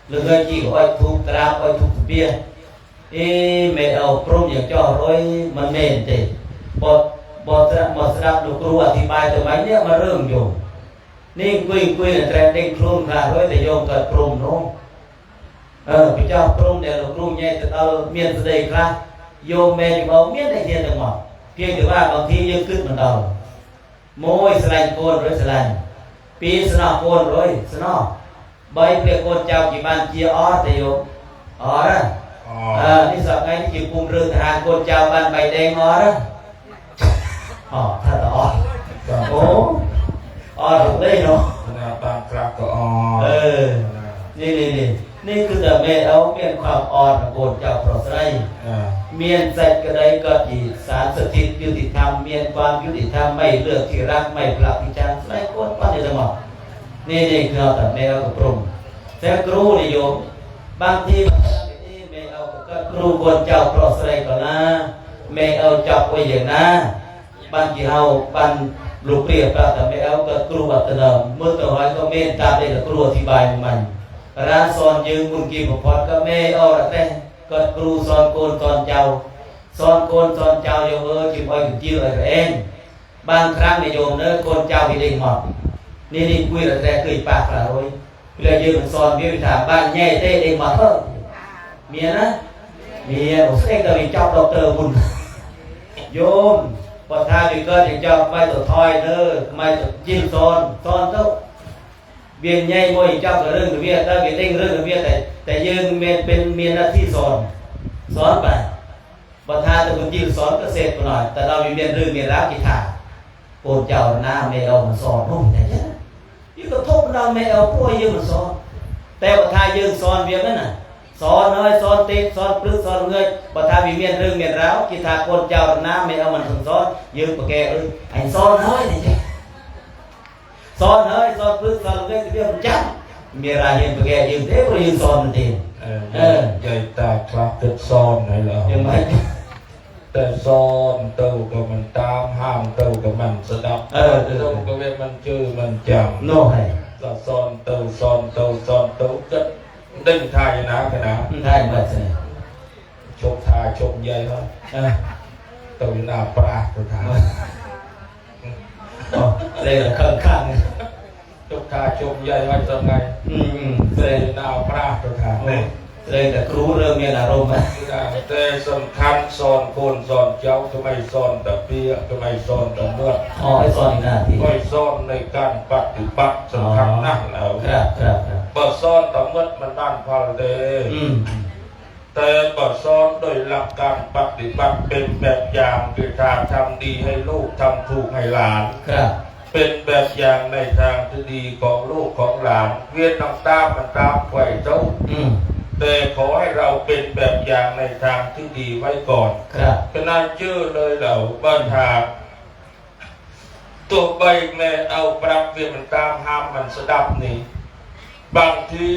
S1: หรือเคยจีบอ้อยทุกกราบอ้อยทุกสเปียร์ไม่เอาปรุงอย่างจ่อร้อยมันเม่นเตะบทสดับดูครูอธิบายตัวมันเนี่ยมาเริ่มอยู่นี่คุยแต่เด้งครูค่ะร้อยแต่โยมเกิดปรุงน้องพระเจ้าปรุงเดี๋ยวครูเนี่ยจะเอาเมียนแสดงครับโยมแม่อยู่เอาเมียนได้เทียนต่างหมดเพียงแต่ว่าบางทียังขึ้นเหมือนเดิมโมยสไลด์โกนร้อยสไลด์ปีสนอโกนร้อยสนอใบเปลือกโกนเจ้ากี่บ้านเจียอ้อแต่โยมอ๋อนะนี่สอบไงที่จีบกุมเรือทหารโกนเจ้าบ้านใบแดงอ๋อนะถ้าต่อโอ้ถูกได้เนาะ
S3: บางครั้งก็
S1: นี่คือแต่แม่เอาเมียนความอ่อนโกนเจ้าปลอดไรเมียนใส่กระไดก็จีสารสถิตยุติธรรมเมียนความยุติธรรมไม่เลือกที่รักไม่ผลักที่ชังไรโกนปั้นอยู่ตลอดนี่คือเอาแต่แม่เอากระปรุงแต่ครูนิยมบางทีแม่เอาก็ครูโกนเจ้าปลอดไรก่อนนะแม่เอาจับไว้อย่างนะบางทีเอาบันลูกเรียบแต่ไม่เอาก็ครูอัตโนมัติเมื่อตัวหอยก็เมนตามได้กับครูอธิบายมันร้านสอนยืมมุนกีบพอดก็ไม่เอาแต่ก็ครูสอนโกนสอนเจ้าสอนโกนสอนเจ้าโยมจิบอ้อยจิบจิ้วอะไรเองบางครั้งในโยมเนื้อโกนเจ้าไปเด้งหมดนี่คุยแต่เคยปากละร้อยเวลายืมสอนเมียไปถามบ้านแง่เต้เด้งหมดเถอะเมียนะเมียผมเองก็มีเจ้าด็อกเตอร์บุญโยมพอท้าดีก็จะเจ้าไม่ตัวทอยเนอไม่ตัวจิ้มซ้อนเท่าเวียนใหญ่บ่อยเจ้ากับเรื่องกับเวียถ้าเวียนเด้งเรื่องกับเวียแต่ยืนเมียเป็นเมียหน้าที่สอนไปพอท้าแต่คนจิ้มซ้อนก็เสร็จไปหน่อยแต่เรามีเมียนเรื่องเมียรักกีฬาโกนเจ้าหน้าเมียเอามันสอนนู่นแต่เนี้ยยิ่งกระทบเราเมียเอาพวกยืนมันสอนแต่พอท้ายืนสอนเวียนนั่นน่ะสอนน้อยสอนเตะสอนปลื้มสอนเงยพอท้ามีเมียนเรื่องเมียร้าวกีฬาโกนเจ้าหน้าเมียเอามันสอนยืนปะแกไอ้สอนน้อยนี่สอนเฮ้ยสอนพื้นสอนเรื่องที่เรื่องจับมีอะไรเห็นไปแกยืนเท่ายืนสอนมันที
S3: ใหญ่ตาคลาเกิดซ้อนไหนเหรอ
S1: ยังไง
S3: แต่ซ้อนเต่ากับมันตามห้ามเต่ากับมันสะดับเต่ากับมันชื่อมันจำ
S1: โน่ให้
S3: là son tàu cất đinh thai ná cái ná
S1: ได้หมดเลย
S3: chụp thai chụp dây thôi
S1: เออ
S3: tàu nào pra tàu thai
S1: อ๋อเลยข้างๆ
S3: chụp thai chụp dây thôi sao ngay
S1: เลย
S3: tàu nào pra tàu thai này
S1: เลยแต่ครูเริ่มมีอารมณ์นะ
S3: tê sầm khăn son côn son cháu cho mày son tờ pia cho mày son tờ mưa
S1: อ๋อให้สอนอีกหน้าที
S3: mày son này can bắt thì bắt sầm khăn nặng là
S1: ครับครับครับ
S3: bờ son tờ mứtมันด้านพอเลย แต่บทสอนโดยหลักการปฏิบัติเป็นแบบอย่างคือทางทำดีให้ลูกทำถูกให้หลาน
S1: ครับ
S3: เป็นแบบอย่างในทางที่ดีของลูกของหลานเวียนน้ำตามันตามไข่เจ้าแต่ขอให้เราเป็นแบบอย่างในทางที่ดีไว้ก่อน
S1: ครับ
S3: ขณะชื่อเลยเหล่าบ้านหาตัวใบแม่เอาปรับเวียนมันตามห้ามมันสดับนี่บางที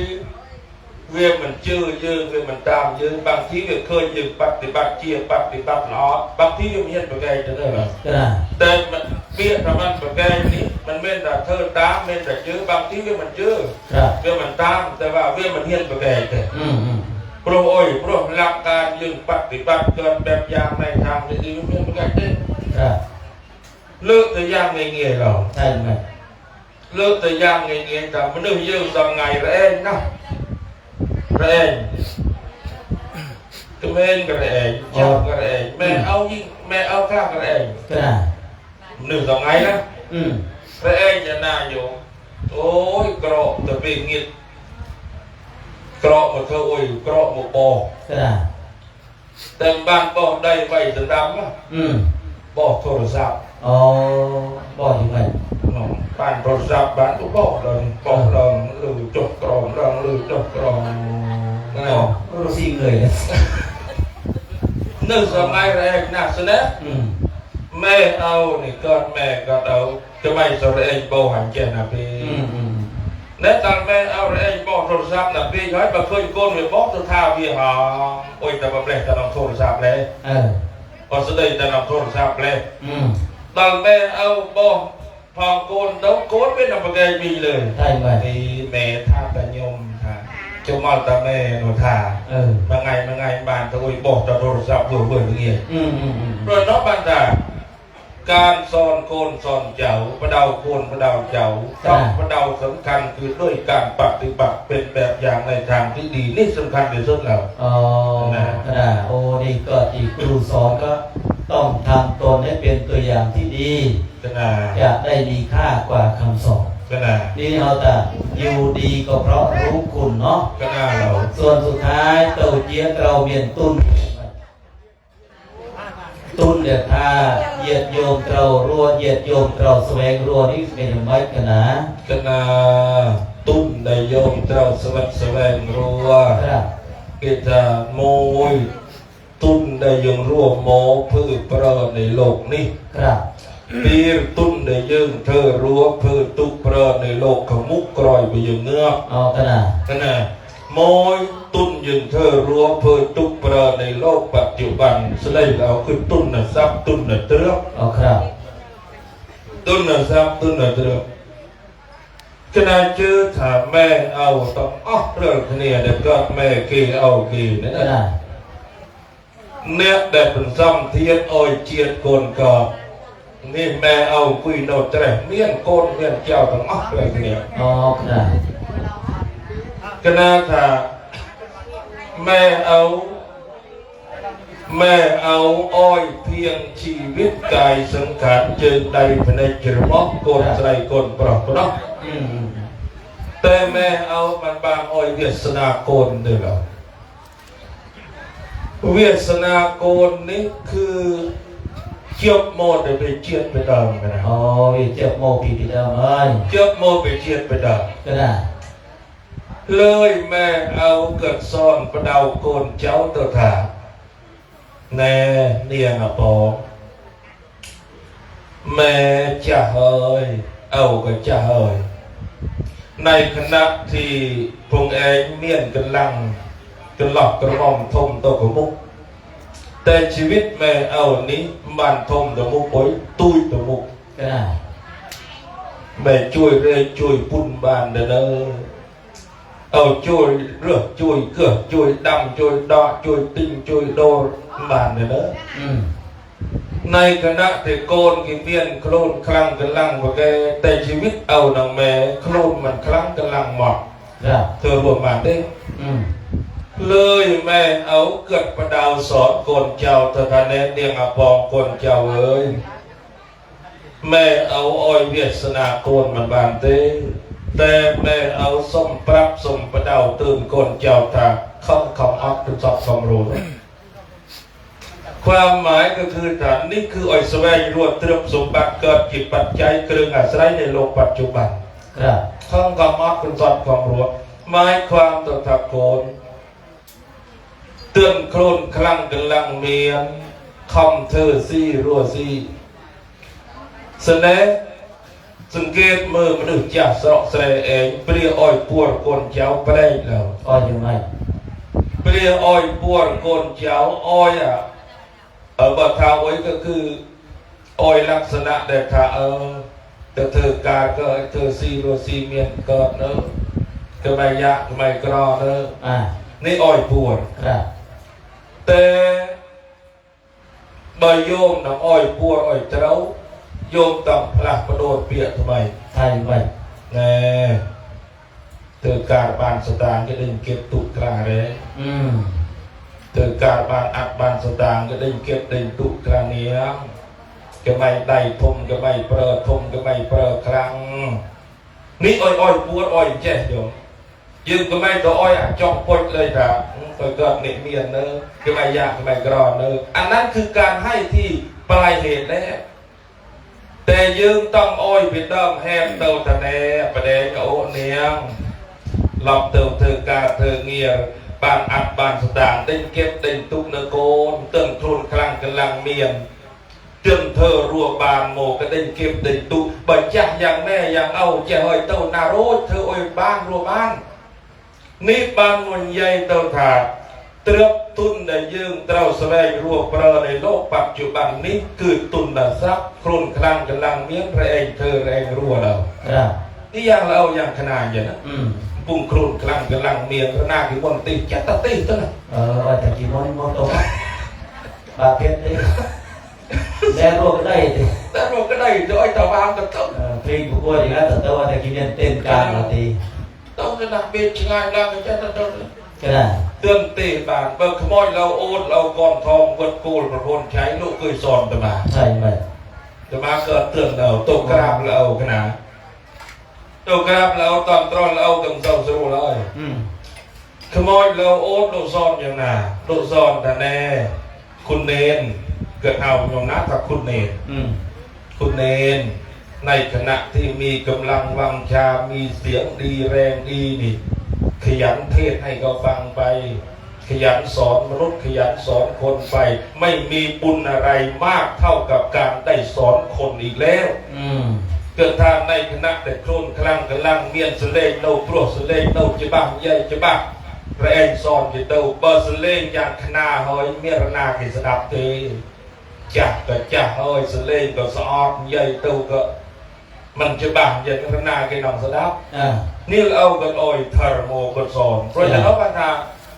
S3: เวียมันชื่อยืนเวียมันตามยืนบางทีเวียเคยยืนปฏิบัติเจียปฏิบัติล้อบางทีเวียมันเห็นปะแกจะได้หรอ
S1: ก็ได้
S3: แต่มันเบี้ยทำมันปะแกนี้มันเม่นแต่เธอตามเม่นแต่ยืนบางทีเวียมันชื่อ
S1: ครับ
S3: เวียมันตามแต่ว่าเวียมันเห็นปะแกแต่ โปรยโปรหลักการยืนปฏิบัติเกินแบบอย่างในทางที่ดีเวียปะแกได้
S1: ครับ
S3: เลิกแต่ย่างเงี้ยเรา
S1: ใช่ไหม
S3: เลิกแต่ย่างเงี้ยแต่มันนึกยืนทำไงแรงนะแรงก็แม่ก็แรงเจ้าก็แรงแม่เอายิ่งแม่เอาข้างก็แรง
S1: ก็ได้
S3: หนึ่งสองไงนะแรงจะน่าอยู่โอ้ยกรอบแต่เป็นงิดกรอบมาเธอโอ้ยกรอบมาปอ
S1: ก็ได้
S3: แต่บ้านปอได้ไว้ถึงดำนะปอโทรศัพท์
S1: อ๋อบอกยังไง
S3: บ้านโทรศัพท์บ้านก็บอกเลยลือจบกรองลือจบกรองนั่นแหละ
S1: รู้สิ่งเลย
S3: หนึ่งสมัยแรกนักแสดงแม่เอานี่ก็แม่ก็เอาจะไม่สระเองโบหันเจนะพี่และตอนแม่เอาเองบอกโทรศัพท์นะพี่ย้อยมาเคยโกนไปบอกตัวท่าพี่หาโอ้ยแต่มาแปลงแต่นำโทรศัพท์เลยพอแสดงแต่นำโทรศัพท์เลยตอนแม่เอาบอกพอโกนต้องโกนเป็นนำประเกยมีเลยใช่ไหมที่แม่ท่าแต่ยมท่าจงมาแต่แม่หนูท่ามาไงบ้านตะโอยบอกแต่โทรศัพท์เบื่อเงี้ยเพราะน้องบ้านท่าการสอนโกนสอนเจ้าประดาวโกนประดาวเจ้าต้องประดาวสำคัญคือด้วยการปฏิบัติเป็นแบบอย่างในทางที่ดีนี่สำคัญที่สุดแล้ว
S1: อ๋อนะโอ้นี่ก็ที่ครูสอนก็ต้องทำตนให้เป็นตัวอย่างที่ดีจะได้มีค่ากว่าคำสอนนี่เราแต่อยู่ดีก็เพราะรู้คุณเนาะส่วนสุดท้ายเต่าเจี๊ยบเราเมียนตุ้นเดี๋ยวถ้าเหยียดโยมเรารัวเหยียดโยมเราแสวงรัวนี่เป็นไม้กันนะ
S3: ตุ้นได้โยมเราแสวงรัวกิจโมยตุ้นได้ยังรัวโมพื้นเปรอะในโลกนี้ปีตุ้นได้ยังเธอรัวพื้นตุเปรอะในโลกขมุกกรอยไปยังเงือกขนาดโมยตุ้นยังเธอรัวพื้นตุเปรอะในโลกปัจจุบันสลายเราคือตุ้นน่ะซับตุ้นน่ะเตรึกตุ้นน่ะซับตุ้นน่ะเตรึกขณะเจอถ้าแม่เอาต้องเรื่องนี้เด็กก็แม่กี่เอากี่นั่นแหละเนี่ยแต่เป็นซ้ำเทียนอ้อยเจียนโกนกอบนี่แม่เอาคุยโนตเมียนโกนเมียนเจ้าต้องอะไรเนี่ยขณะถ้าแม่เอาอ้อยเพียงชีวิตกายสังขารเจอใดภายในจมอกโกนใส่โกนปลอกเนาะแต่แม่เอามันบางอ้อยเวียสนาโกนด้วยหรอเวียสนาโกนนี่คือเจียบโมดไปเจียบไปดามกันนะ
S1: อ๋อเจียบโมปีดาม
S3: เจียบโมไปเจียบไปดาม
S1: ก็ได้
S3: เลยแม่เอาเกิดซ่อนประดาวโกนเจ้าตัวถาแน่เนียงปอแม่จะเฮยเอาก็จะเฮยในขณะที่พงเองเมียนกันลังกันหลอกกระหม่อมทมตัวของมุกแต่ชีวิตแม่เอานี้มันทมตัวมุกโอยตุ้ยตัวมุก
S1: ก็ได้
S3: แม่ช่วยเรื่อยช่วยปุ่นบานเด้อเอาช่วยเรื่องช่วยเกลือช่วยดำช่วยดอช่วยติ้งช่วยโดบานเด้อในคณะเตโกนกิเมียนโคลนคลั่งกันลังว่าแกแต่ชีวิตเอาหนังแม่โคลนมันคลั่งกันลังหมดเธอรวมมาได้เลยแม่เอาเกิดประดาวสอนคนเจ้าเธอทะเนเดียงอปองคนเจ้าเอ้ยแม่เอาอ้อยเวียสนาโกนมันบานเต้แต่แม่เอาส้มปรับส้มประดาวตื่นคนเจ้าตาเข้าคำอัพเป็นสอบสมรู้ความหมายก็คือฐานนี่คืออ้อยแสวงรวดเตรียมสมบัติเกิดจิตปัจจัยเครื่องอาศัยในโลกปัจจุบันข้องคำอัพเป็นสอบความรู้หมายความตัวตะโกนเตือนโคลนคลั่งกันลังเมียนคำเธอซี่รัวซี่เสนอสังเกตมือมันดึงจากสระเสยเองเปรี้ยอ้อยปวดคนเจ้าไปได้แล้ว
S1: อ้อยยังไง
S3: เปรี้ยอ้อยปวดคนเจ้าอ้อยบัตรเอาไว้ก็คืออ้อยลักษณะแต่ถ้าแต่เธอการก็เธอซี่รัวซี่เมียนเกิดเนอะก็ไม่ยากไม่กรอเนอะนี่อ้อยปวดแต่ใบโยมน้ำอ้อยปวดอ้อยเจ้าโยมต้องพลักประโดดเปียกทำไม
S1: ใช่ไหม
S3: แน่เธอการบานสตางก็ได้เก็บตุกกลาเลยเธอการบานอัดบานสตางก็ได้เก็บได้ตุกกลาเนี้ยก็ไม่ได้ทมก็ไม่เปิดทมก็ไม่เปิดครั้งนี่อ้อยปวดอ้อยเจ๊โยมยืมก็ไม่ตัวอ้อยจองปดเลยจ้ะตัวเกิดเน็ตเมียนเนอะก็ไม่ยากก็ไม่กรอนเนอะอันนั้นคือการให้ที่ปลายเหตุแล้วแต่ยืมต้องอ้อยไปเติมแฮมเติมทะเลประเดี๋ยวโอ้เนียงหลับเติมเธอกาเธอเงียบานอัดบานสตางเด้งเก็บเด้งตุกเนโกนเติมทุนคลังกันลังเมียนจนเธอรัวบานโมก็เด้งเก็บเด้งตุกบัญญัติอย่างแม่อย่างเอาเจ้าอ้อยเต้านาโรเธออ้อยบ้านรัวบ้านนี่บางวันใหญ่เต่าถาเตรียมตุนได้ยืมเต่าแสดงรัวเปรในโลกปัจจุบันนี้คือตุนได้ซับโครนคลังกำลังเมียนแรงเธอแรงรัวเราที่อย่างเราอย่างขนาดอย่างนั้นปุ่งโครนคลังกำลังเมียนหน้าที่วันตีจัตตีตัวนั้น
S1: ว่าแต่กี่โมงโมโตบาเพชรดิแล้วโรก็ได้ดิ
S3: แล้วโรก็ได้โดยตะวันตะต้น
S1: เพลงผู้ป่วยอย่างนั้นแต่ว่าแต่กี่เดือนเต้นการมาตี
S3: ต้องขนาดเบียดง่ายแล้วมันจะต้องเตือนเตะบานเปิดขโมยเราโอ๊ตเราก่อนทองกดกูประพนใช้ลูกเคยสอนตมา
S1: ใช่ไหม
S3: ตมาเกิดเตือนเราตกกราบเราขนาดตกกราบเราตอนตรอนเราต้องเศร้าสู้เลยขโมยเราโอ๊ตเราสอนอย่างน่ะเราสอนแต่แน่คุณเนนเกิดเอาอย่างนักกับคุณเนนคุณเนนในขณะที่มีกำลังวังชา มีเสียงดีแรงดีนี่ขยันเทศให้เขาฟังไปขยันสอนมนุษย์ขยันสอนคนไปไม่มีบุญอะไรมากเท่ากับการได้สอนคนอีกแล้วเกิดทางในคณะแต่โครนคลั่งกำลังเมียนสเลงโนโปรสเลงโนจะบ้างใหญ่จะบ้างแรงสอนจะเต้าเบอร์สเลงอย่างคณะหอยเมียรนากิสดับเตจักก็จักหอยสเลงก็สอดใหญ่เต้าก็มันจะบ้างอย่างคณะกินองสดับนี่เรากันอ้อยทาร์โมกันสอนเพราะฉะนั้นปัญหา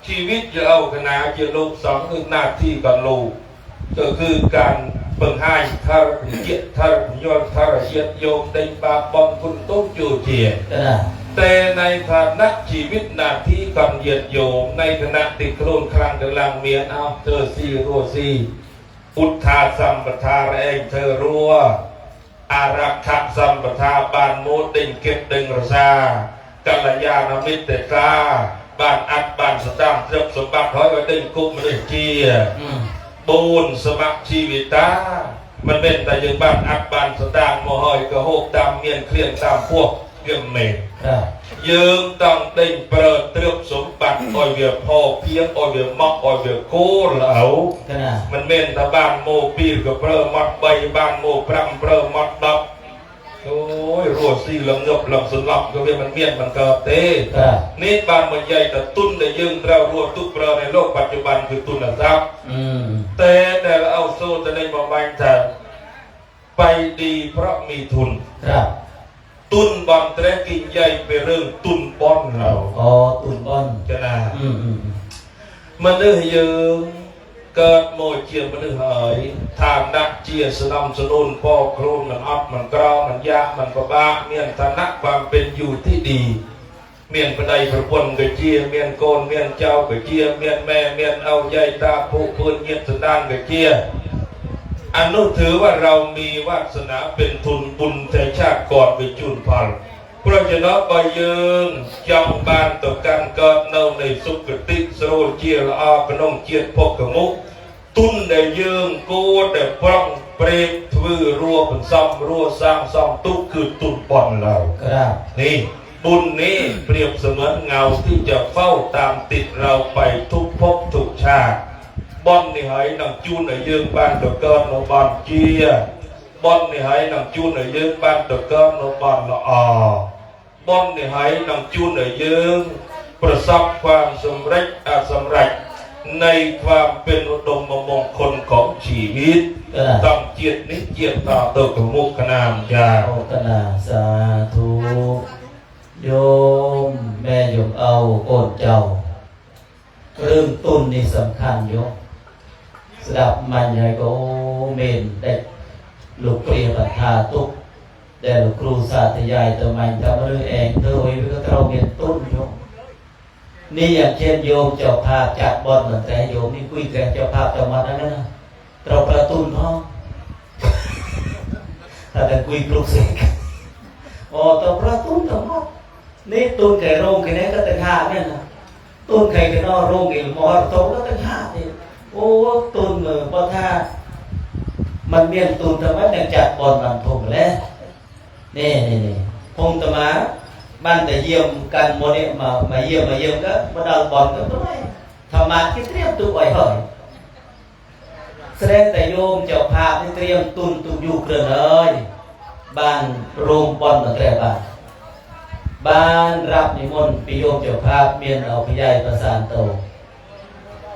S3: ชีวิตจะเอาคณะจะลูกสองคือหน้าที่กันลูกก็คือการเปิดให้ทาร์เกียรทาร์ยนทาร์เชียโยมเด้งบาบอมคุณต้นจูเจียแต่ในฐานะชีวิตหน้าที่กันเยียดโยมในขณะติดโครนคลังกำลังเมียนเอาเธอซีรัวซีอุทธาสัมปทาแรงเธอรัวอารักขะสัมปทาบานโมดิงเก็บดิงรสากัลยาณมิตรเตตาบ้านอัดบ้านสตางเติมสมบัติร้อยไว้ดิงกุมมันดิเจียบูนสมัครชีวิตามันเป็นแต่ยังบ้านอัดบ้านสตางโมหอยกระโหกตามเมียนเคลียนตามพวกเกี่ยมเมฆยืมต้องดิงเปิดเติมสมบัติอ้อยเวียพอเพียงอ้อยเวียมอกอ้อยเวียโคเหลามันเป็นแต่บ้านโมปีกับเปิดมัดใบบ้านโมพรำเปิดมัดดับโอ้ยรัวซี่ลำเงบลำสลับก็เวียมันเมียนมันเกิดเต้นี่บ้านมันใหญ่แต่ตุ้นได้ยืมเรารัวทุกเปิดในโลกปัจจุบันคือตุ้นนะครับแต่เราเอาโซ่จะได้มาบังแต่ไปดีเพราะมีทุนต ตุนบอลเตะกินใหญ่ไปเรื่องตุนบอลเรา
S1: อ๋อตุนบอล
S3: จะน่ะมันดื้อยืงเกิดโมเจียมันดื้อหายทางนักเจียสนำสนุนพ่อครูมันอัพมันกราวมันยากมันประบาเมียนฐานะความเป็นอยู่ที่ดีเมียนประไดประพนกระเจียเมียนโกนเมียนเจ้ากระเจียเมียนแม่เมียนเอาใหญ่ตาผู้พื้นเงียบสดานกระเจียอันนู้ถือว่าเรามีวาสนาเป็นทุนบุญแต่ชาติก่อนไปจุนพันเพราะฉะนั้นไปยืงจำบานต่อการเกิดเนาในสุขติสโรเจียละอากนองเจียพกกมุกตุนได้ยืงโกได้ปล้องเปรมทวีรัวเป็นซ้ำรัวสร้างซ้ำตุกคือตุนปอนเรานี่บุญนี้เปรียบเสมือนเงาที่จะเฝ้าตามติดเราไปทุกภพทุกชาติบอนนี่หายนังจูนในยืงบ้านตะเกินโนบานเจียบอนนี่หายนังจูนในยืงบ้านตะเกินโนบานละบอนนี่หายนังจูนในยืงประสบความสำเร็จสำเร็จในความเป็นอุดมมงคลของชีวิตต้องเจียดนิเจียดต่อเติมมุขนามยา
S1: โอคณาสาธุโยมแม่โยมเอาโกนเจ้าเรื่องตุนนี่สำคัญโยมสดับมันใหญ่ก็เมนได้ลูกเปรียบทาตุกแต่ลูกครูสาธยายตัวมันทำเรื่องเองเธอไว้ก็เราเมียนตุนโยมนี่อย่างเช่นโยมเจ้าภาพจากบอลเหมือนแต่โยมนี่คุยกันเจ้าภาพเจ้ามานั่นนะเราประตุนห้องถ้าแต่คุยปลุกเสกอ๋อตัวประตุนทั้งหมดนี่ตุนไก่โรงไก่นี้ก็ตั้งห้าเนี่ยนะตุนไก่ไก่นอโรงไก่หมอโตก็ตั้งห้าเนี่ยโอ้ตุนเหมือนพอท่ามันเมียนตุนทำไมยังจัดบอลมันพงแล้วนี่พงตมาบ้านแต่เยี่ยมกันโมเนี่ยมาเยี่ยมก็มาดาวบอลก็ไม่ทำมาที่เตรียมตัวไว้เหรอแสดงแต่โยมเจ้าภาพที่เตรียมตุนอยู่เกลือเลยบ้านโรงบอลเหมือนแต่บ้านรับนิมนต์ปิโยมเจ้าภาพเมียนเอาพยายประสานโต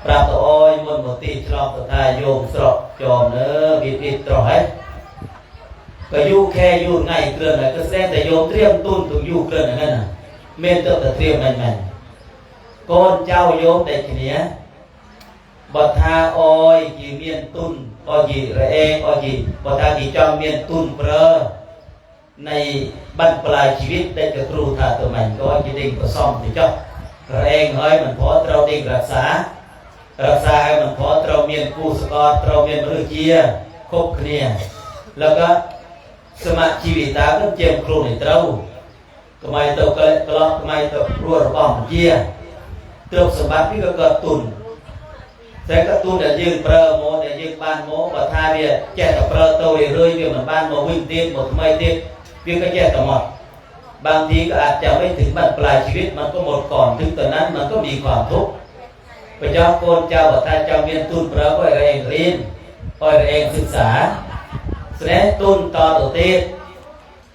S1: ปราบตัวอ้อยมนต์มติชลองตัวทายโยมสระจอมเนื้อบิดตรอให้ก็อยู่แค่อยู่ง่ายเกลือเลยก็แสดงแต่โยมเตรียมตุนอยู่เกลือนั่นน่ะเมียนตัวแต่เตรียมมันก้อนเจ้าโยมได้ทีเนี้ยบัดทาอ้อยกี่เมียนตุนอ้อยกี่ระเองอ้อยกี่บัดทากี่จอมเมียนตุนเปรอในบรรปลายชีวิตได้จะครูทาตัวมันก็จะดิ่งก็ซ่อมที่เจ้าระเองเฮ้ยมันพอเราดิ่งรักษาให้มันพอเราเมียนกู้สกอตเราเมียนมฤเจียคบเนี่ยแล้วก็สมาชีวิตตาก็เจียมครูในเราทำไมตัวก็ทำไมตัวรัวระบำเจียตัวสมบัติที่ก็เกิดตุนแต่ก็ตุนเดี๋ยวยืนเปรอโมเดี๋ยวยืนบ้านโมบัดทาเบียแจกกับเปรอตัวเรื่อยเบียมันบ้านโมวิ่งเตี้ยหมดไม่เตี้ยเพียงก็แยกกันหมดบางทีก็อาจจะไม่ถึงบรรปลายชีวิตมันก็หมดก่อนถึงตอนนั้นมันก็มีความทุกข์พระเจ้าโกนเจ้าบัดทาเจ้าเมียนตุนเปรอก็เองเรียนก็เองศึกษาแสดงตุนต่อตัวเตี้ย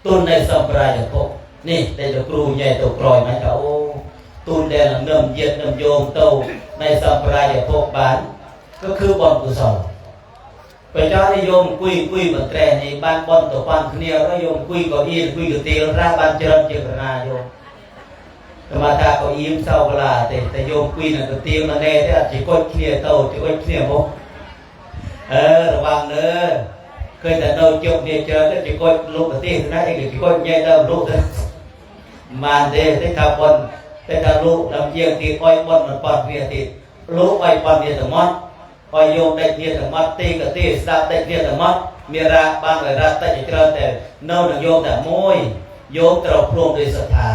S1: ตุนในสัมปรายภพนี่ได้จะครูใหญ่ตัวกลอยไหมเขาตุนแดงเนิ่มเย็ดเนิ่มโยมโตในสัมปรายภพบ้านก็คือบอนกุศลไปเจ้านิยมคุยเหมือนแต่ในบ้านบอนตัวปันเนียก็โยมคุยกับอีนคุยกับเตียร่างบ้านเจริญเจริญนาโยมธรรมดาก็อิ่มเศร้าเวลาแต่โยมคุยนั่นกับเตียมันแน่ที่อาจจะก้นเนียโตจะก้นเนียโมระวังเนอะเคยแต่เราจบเนี่ยเจอแล้วจะก้นลูกกับเตียนะเองจะก้นแย่เริ่มลูกเลยมาเด้ที่ทำบอนแต่ถ้าลูกลำเยียงตีอ้อยบอนมันปอนเนียตีลูกอ้อยปอนเนียถึงมอดอ้อยโยมได้เนียถึงมอดตีกับตีสตาร์ได้เนียถึงมอดมีราบางเลยราแต่จะเจริญแต่เน่าหนังโยมแต่มวยโยมตรอกพรมด้วยศรัทธา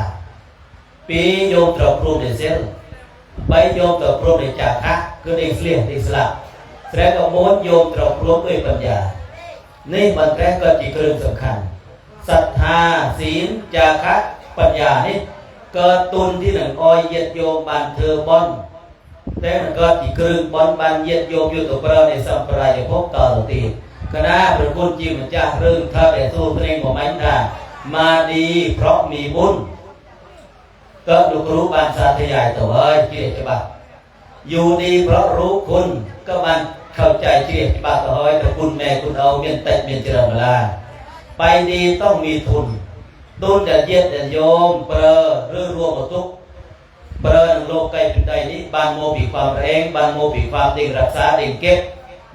S1: ปีโยมตรอกพรมด้วยเซลใบโยมตรอกพรมด้วยจาคะคือได้เฟลี่ยได้สลับแสดงว่าม้วนโยมตรอกพรมด้วยปัญญานี่มันแรกก็จีเรื่องสำคัญศรัทธาศีลจาคะปัญญานี่เกิดตุนที่หนึ่งอ้อยเย็ดโยมบานเธอบอนแต่มันก็จีเรื่องบอนบานเย็ดโยมอยู่ตัวเราในสัมปรายภพต่อตัวตีคณะพระคุณจีมันจะเรื่องท่าแต่สู้เพลงของมันได้มาดีเพราะมีบุญก็ดูรู้บานสาธยายตัวเอ้ยเจียจบักอยู่ดีเพราะรู้คุณก็มันเข้าใจเจียจบักตัวเอ้ยแต่คุณแม่คุณเอาเมียนเตะเมียนเจริญมาลาไปดีต้องมีทุน ตุนแต่เย็ดแต่โยมเปรอหรือรวมหมดทุกเปรอหนึ่งโลกไกลจุดใดนี้บานโมปีความแรงบานโมปีความเด้งรักษาเด้งเก็บ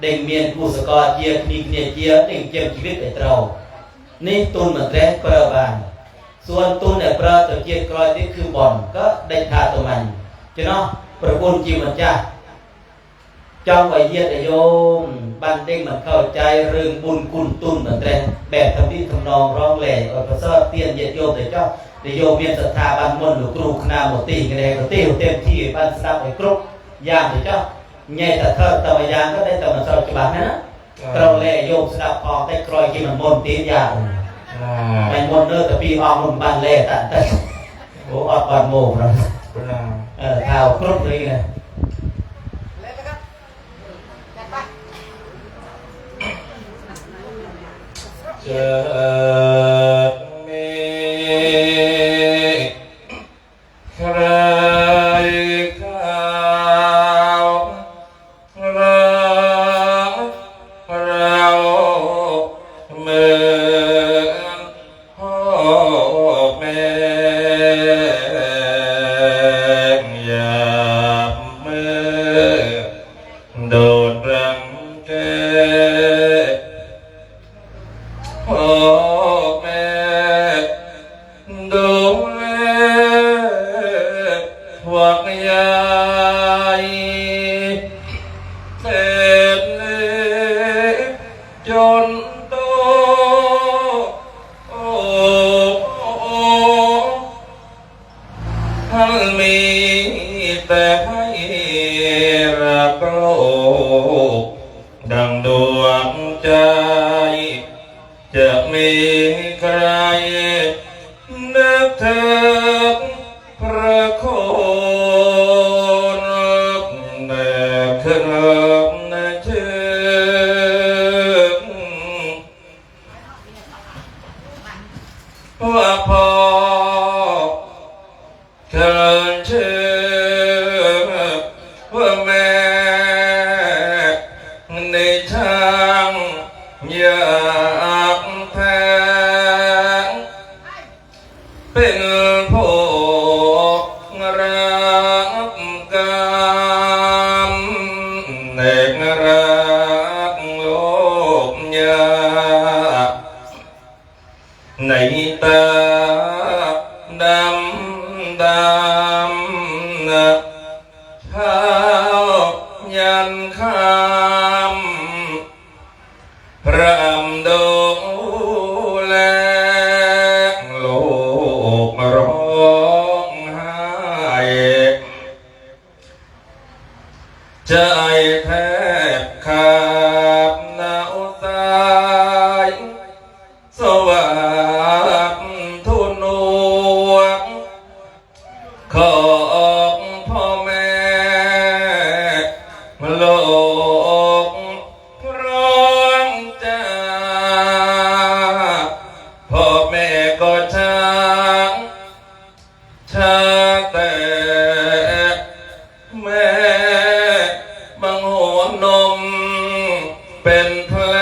S1: เด้งเมียนผู้สกอเจียมีเนียเจียเด้งเก็บชีวิตไอ้เรานี่ตุนเหมือนแรงเปรอบานส่วนตุนเนี่ยเปรอตัวเจียกรอยนี่คือบอลก็ได้ทาตัวมันใช่เนาะประกุลจีมันจ้าจ้องไว้เยียดโยมบันเด้งมันเข้าใจเรื่องบุญคุณตุนเหมือนแรงแบบทำที่ทำนองร้องแหล่พระเสด็จเตียนเยียดโยมแต่เจ้าแต่โยมเมียนศรัทธาบันมนหรือครูคณาหมดตีกันเลยก็ตีเต็มที่บันสนับไอ้ครุกยามแต่เจ้าใหญ่แต่เธอแต่ว่ายามก็ได้แต่มันสอบฉบับนั้นนะเราแหล่โยมสนับพอได้ครอยกินมันมนตีนยาวไอ้มนเนอแต่ปีออกมันบันแหล่ตันแต่โอ้ออกก่อนโม่เราเท้าครุกเลยนะ
S3: จะมีใครเข้ารักเราเหมือนพ่อแม่ยามเมื่อโดนรังแกพ่อแม่ดูแลพวกยายเต็มเลยจนโตโอ้ท่านมีแต่ให้รักโลกดังดวงใจจะมีใครนึกถึงพระคุณแต่ขึ้นในชื่อว่าพ่อเกินชื่อว่าแม่ในทางอยากแพ้เป็นผู้รับกรรมเอกรักโลกยากในตาดำดำเท้ายันคำพระดูแลโลกร้องไห้ใจแทบขาดหนาวตายสวัสดิ์ทุนหนวกของพ่อแม่โลกร้องจ้าพ่อแม่ก็ช้าแต่แม่บางหัวนมเป็นแผล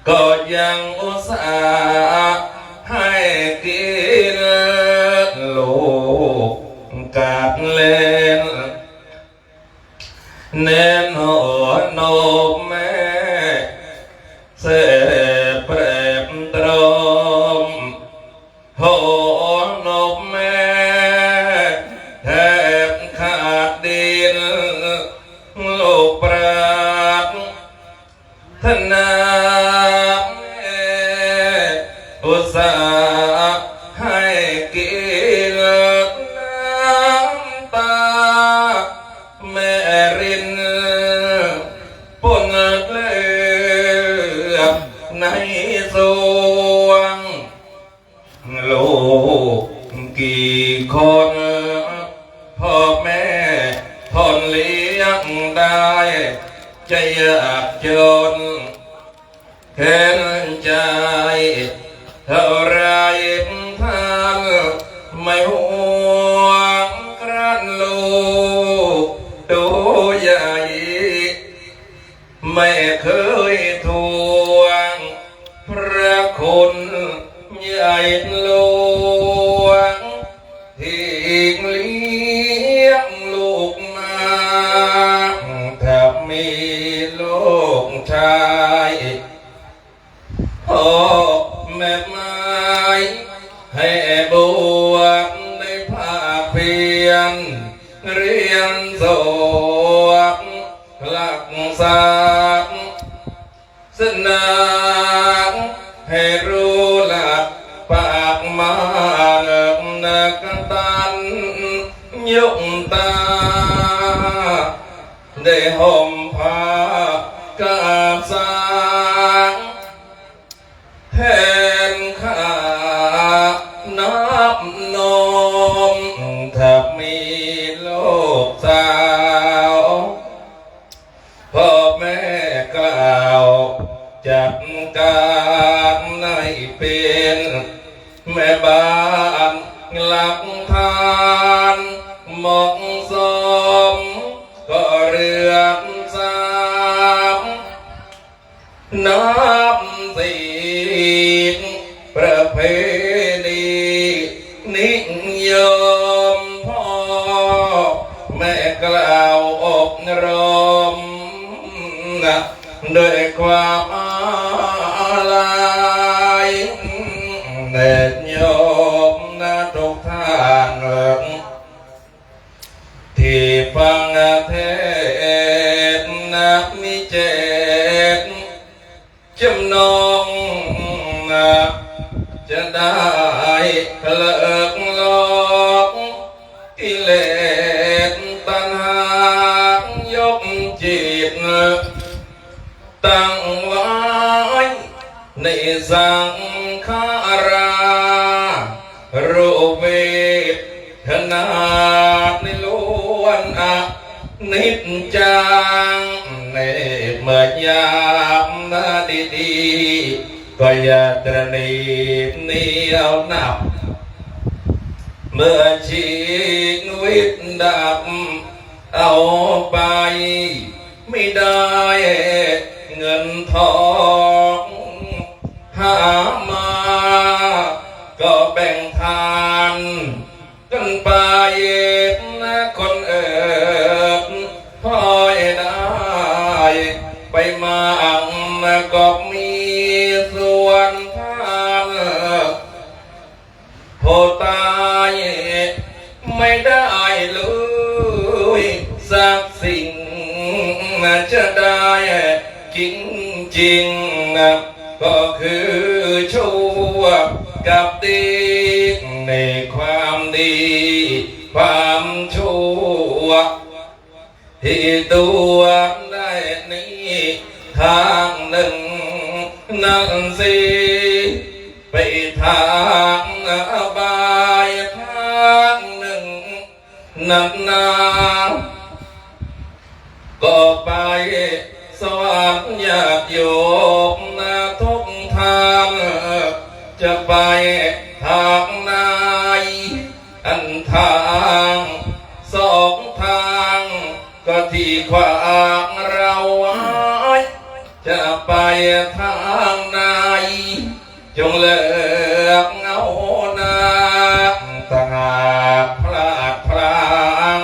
S3: ก็ยังอุตส่าห์ให้กินลูกกาดเล่นเน้นหัวนมแม่เสพเปรมตรมหัวนมแม่แทบขาดดินลูกปราบธนาแม่อุตส่าห์ให้กินน้ำตาแม่รินปนเกลือในสวงลูกกี่คนพ่อแม่ทนเลี้ยงได้จะยากจนเห็นใจเท่าไรท่านไม่ห่วงกรันลูกดูใหญ่ไม่เคยทวงพระคุณ กหลักษาสนาให้รู้หลักปากมานักตันยุกตาได้ห่มผ้ากาสางแทนข้านับนมถ้ามีลูกสาวพ่อแม่กล่าวจัดการในเป็นแม่บ้านหลักทานเหมาะสมก็เรือนสามนับศีลประเพณีนิยมพ่อแม่กล่าวอบรมด้วยความอาลัยเด็ดโยมนะทุกท่านที่ฟังเทศนะมิเจตจำนงจะได้เลิกลอกกิเลสตัณหายกจิตตั้งไว้ในสังขารารูปเวทนาในล้วนนิจจังในเมื่อยามนาดีๆก็อย่าตระหนี่เหนียวหนับเมื่อชีวิตดับเอาไปไม่ได้เงินทองหามาก็แบ่งทานกันไปนะคนเอิบพอได้ไปมาก็มีส่วนทานพอตายไม่ได้เลยสักสิ่งจะได้จริงๆก็คือชั่วกับดีในความดีความชั่วที่ตัวได้นี้ทางหนึ่งนั่นสิไปทางอบายทางหนึ่งนักหนาก็ไปสวรรค์อยากโยมนะทุกทางจะไปทางไหนอันทางสองทางก็ที่ขวางเราไว้จะไปทางไหนจงเลิกเอานาต่างพลาดพลาง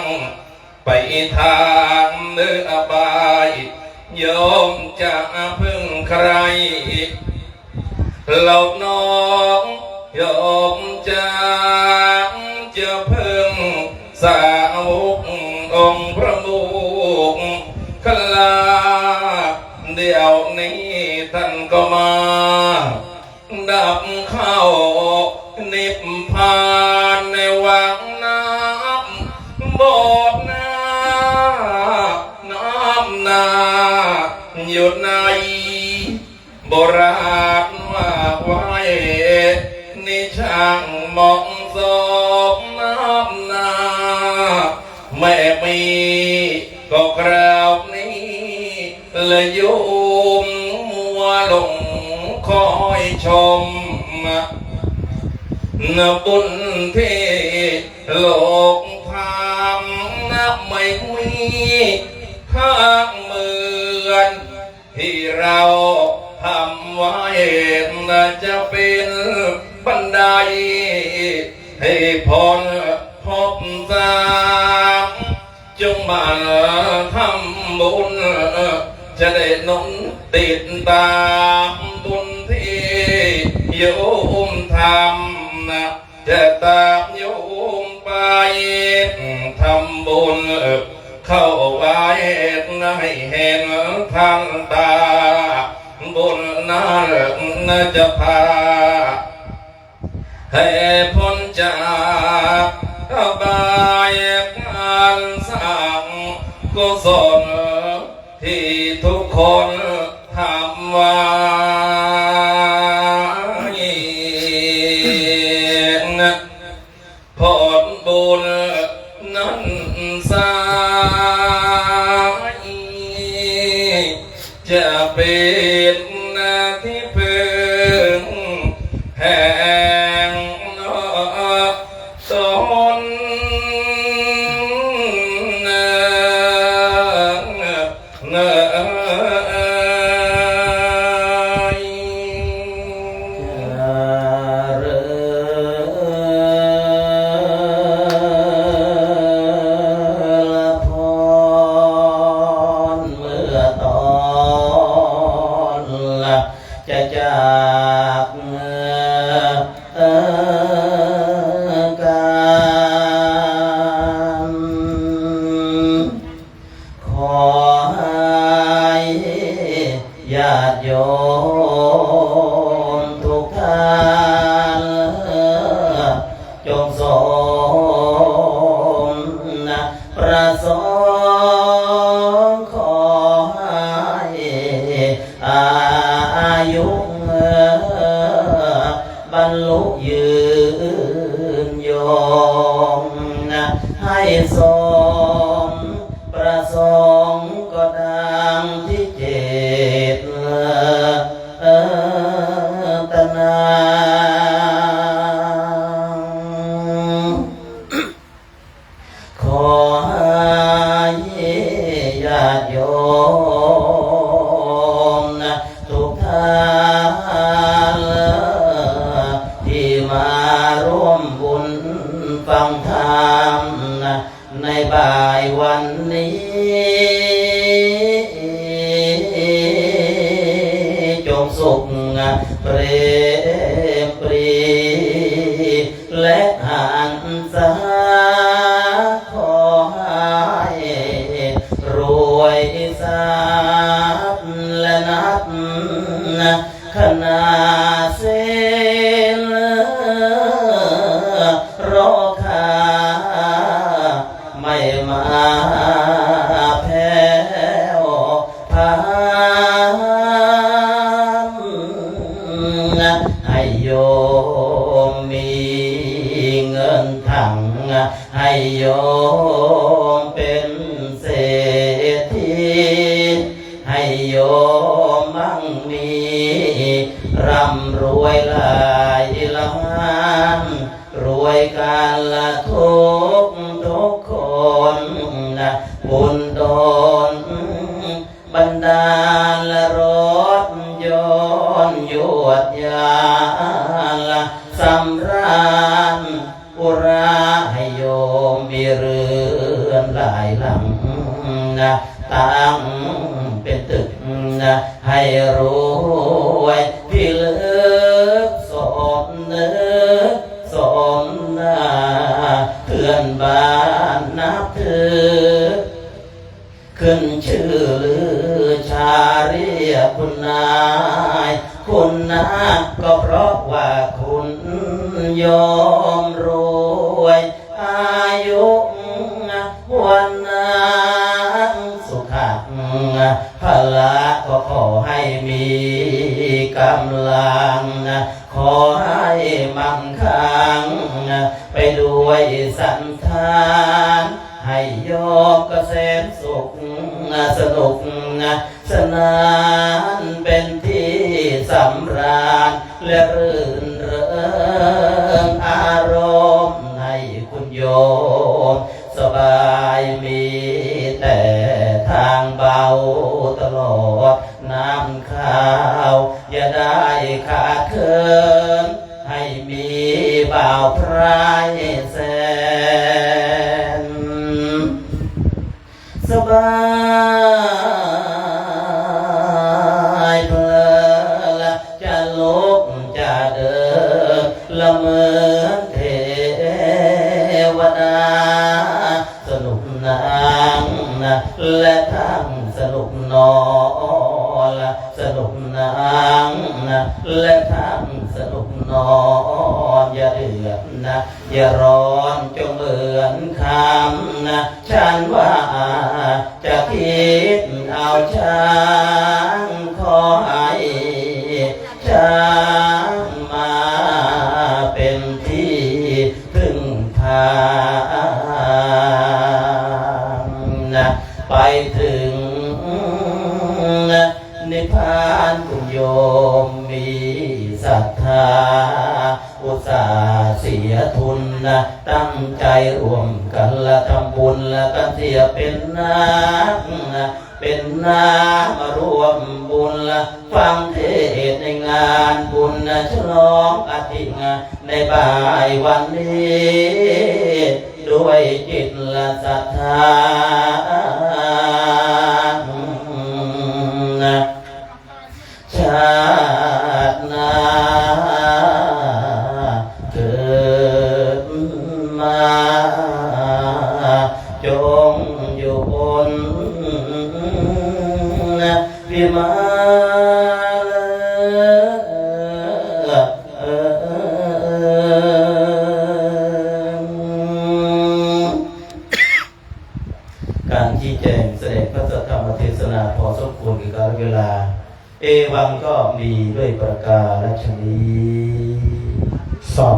S3: ไปทางเนื้อบายโยมจะพึ่งใครเหล่าน้องโยมจะพึ่งสาวกองค์พระมุขคลาเดี๋ยวนี้ท่านก็มาดับเข้านิพพานในวังน้ำโบสถ์น้ำนาอยู่ในโบราณว่าไว้นี่ช่างเหมาะสมน้ำนาไม่มีก็คราวนี้เลยโยมมัวหลงคอยชมบุญที่โลกทำนับไม่มีข้างเหมือนที่เราทำไว้จะเป็นบันไดให้พ้นพบสามจงมาทำบุญจะได้หนุนติดตามบุญที่โยมทำจะตามโยมไปทำบุญ เข้าไว้ให้เห็นทางตาบุญนั้นจะพาให้พ้นจากอบายการสร้างกุศลที่ทุกคนทำไว้ผลบุญนั้นสายจะเป็นที่พึ่งแห่งตน
S1: จะจากกันขอให้ญาติโยมทุกท่านจงสมประสงค์ขอให้อายุบรรลุยืนยงให้สมประสงค์ก็ดังที่เจตนาขอให้ญาติโยมทุกท่านที่มาร่วมบุญฟังธรรมในบ่ายวันนี้จงสุขเปรมปรีและหันษาขอให้รวยทรัพย์และนับขนาเส้นรอคาไม่มาแพ้วพานให้โยมมีเงินถังให้โยมเป็นเศรษฐีให้โยมมั่งมีร่ำรวยหลายล้านรวยกันละทุกคนบุญดลบันดาลรถยนต์ยวดยานสำราญอุราให้โยมมีเรือนหลายหลังตั้งเป็นตึกให้รวยพิลึกสมนึกสมนาเพื่อนบ้านนับถือขึ้นชื่อลือชาเรียกคุณนายคุณนาก็เพราะว่าคุณยอมรวยอายุวันนั้นสุขะพละก็ขอให้มีกำลังขอให้มั่งคั่งไปด้วยสันทานให้โยมเกษมสุขสนุกสนานเป็นที่สำราญและรื่นเริงอารมณ์ให้คุณโยมสบายมีแต่ทางเบาตลอดน้ำข้าวอย่าได้ขาดเคินให้มีบ่าวพรายแสนสบายเพลินจะลุกจะเดินละเมือนเทวดาสนุกนาง และทั้งสนุกนอนสนุกนางนะและทั้งสนุกนอนอย่าเดือดนะอย่าร้อนจงเหมือนคำนะฉันว่าจะคิดเอาช้างขอให้ช้างมาเป็นที่พึ่งพานะไปถึงนิพพานคุณโยมมีศรัทธาอุตส่าห์เสียทุนนะตั้งใจร่วมกันละทำบุญละกันเสียเป็นนักนะเป็นน้ำมาร่วมบุญละฟังเทศน์ในงานบุญนะฉลองอาทิตย์ในบ่ายวันนี้ด้วยจิตละศรัทธาชาติหน้าเกิดมาจงอยู่บนวิมานการชี้แจงแสดงพระธรรมเทศนาพอสมควรกับกาลเวลาเอวังก็มีด้วยประกาศนี้
S4: สา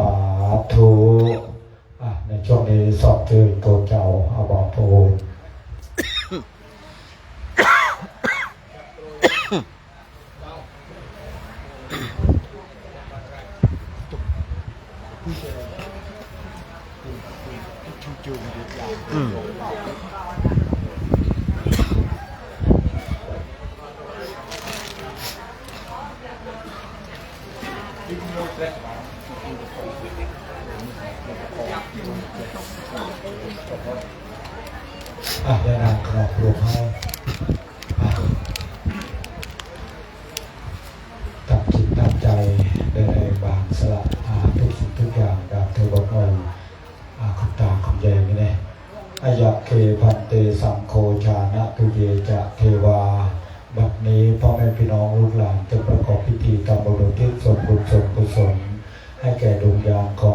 S4: ธุในช่วงนี้สอบถือตัวเจ้าอาบาโพได้นำขนมรวมให้ตั้งจิตตั้งใจได้ในบางสละทุกสิ่งทุกอย่างดาบเทวดาคุณตาคุณยายนี่เนี่ยอายะเคพันเตสังโฆชานะตุเยจะเทวาบัดนี้พ่อแม่พี่น้องลูกหลานจะประกอบพิธีกรรมอุทิศส่วนบุญส่วนกุศลให้แก่ดวงวิญญาณของ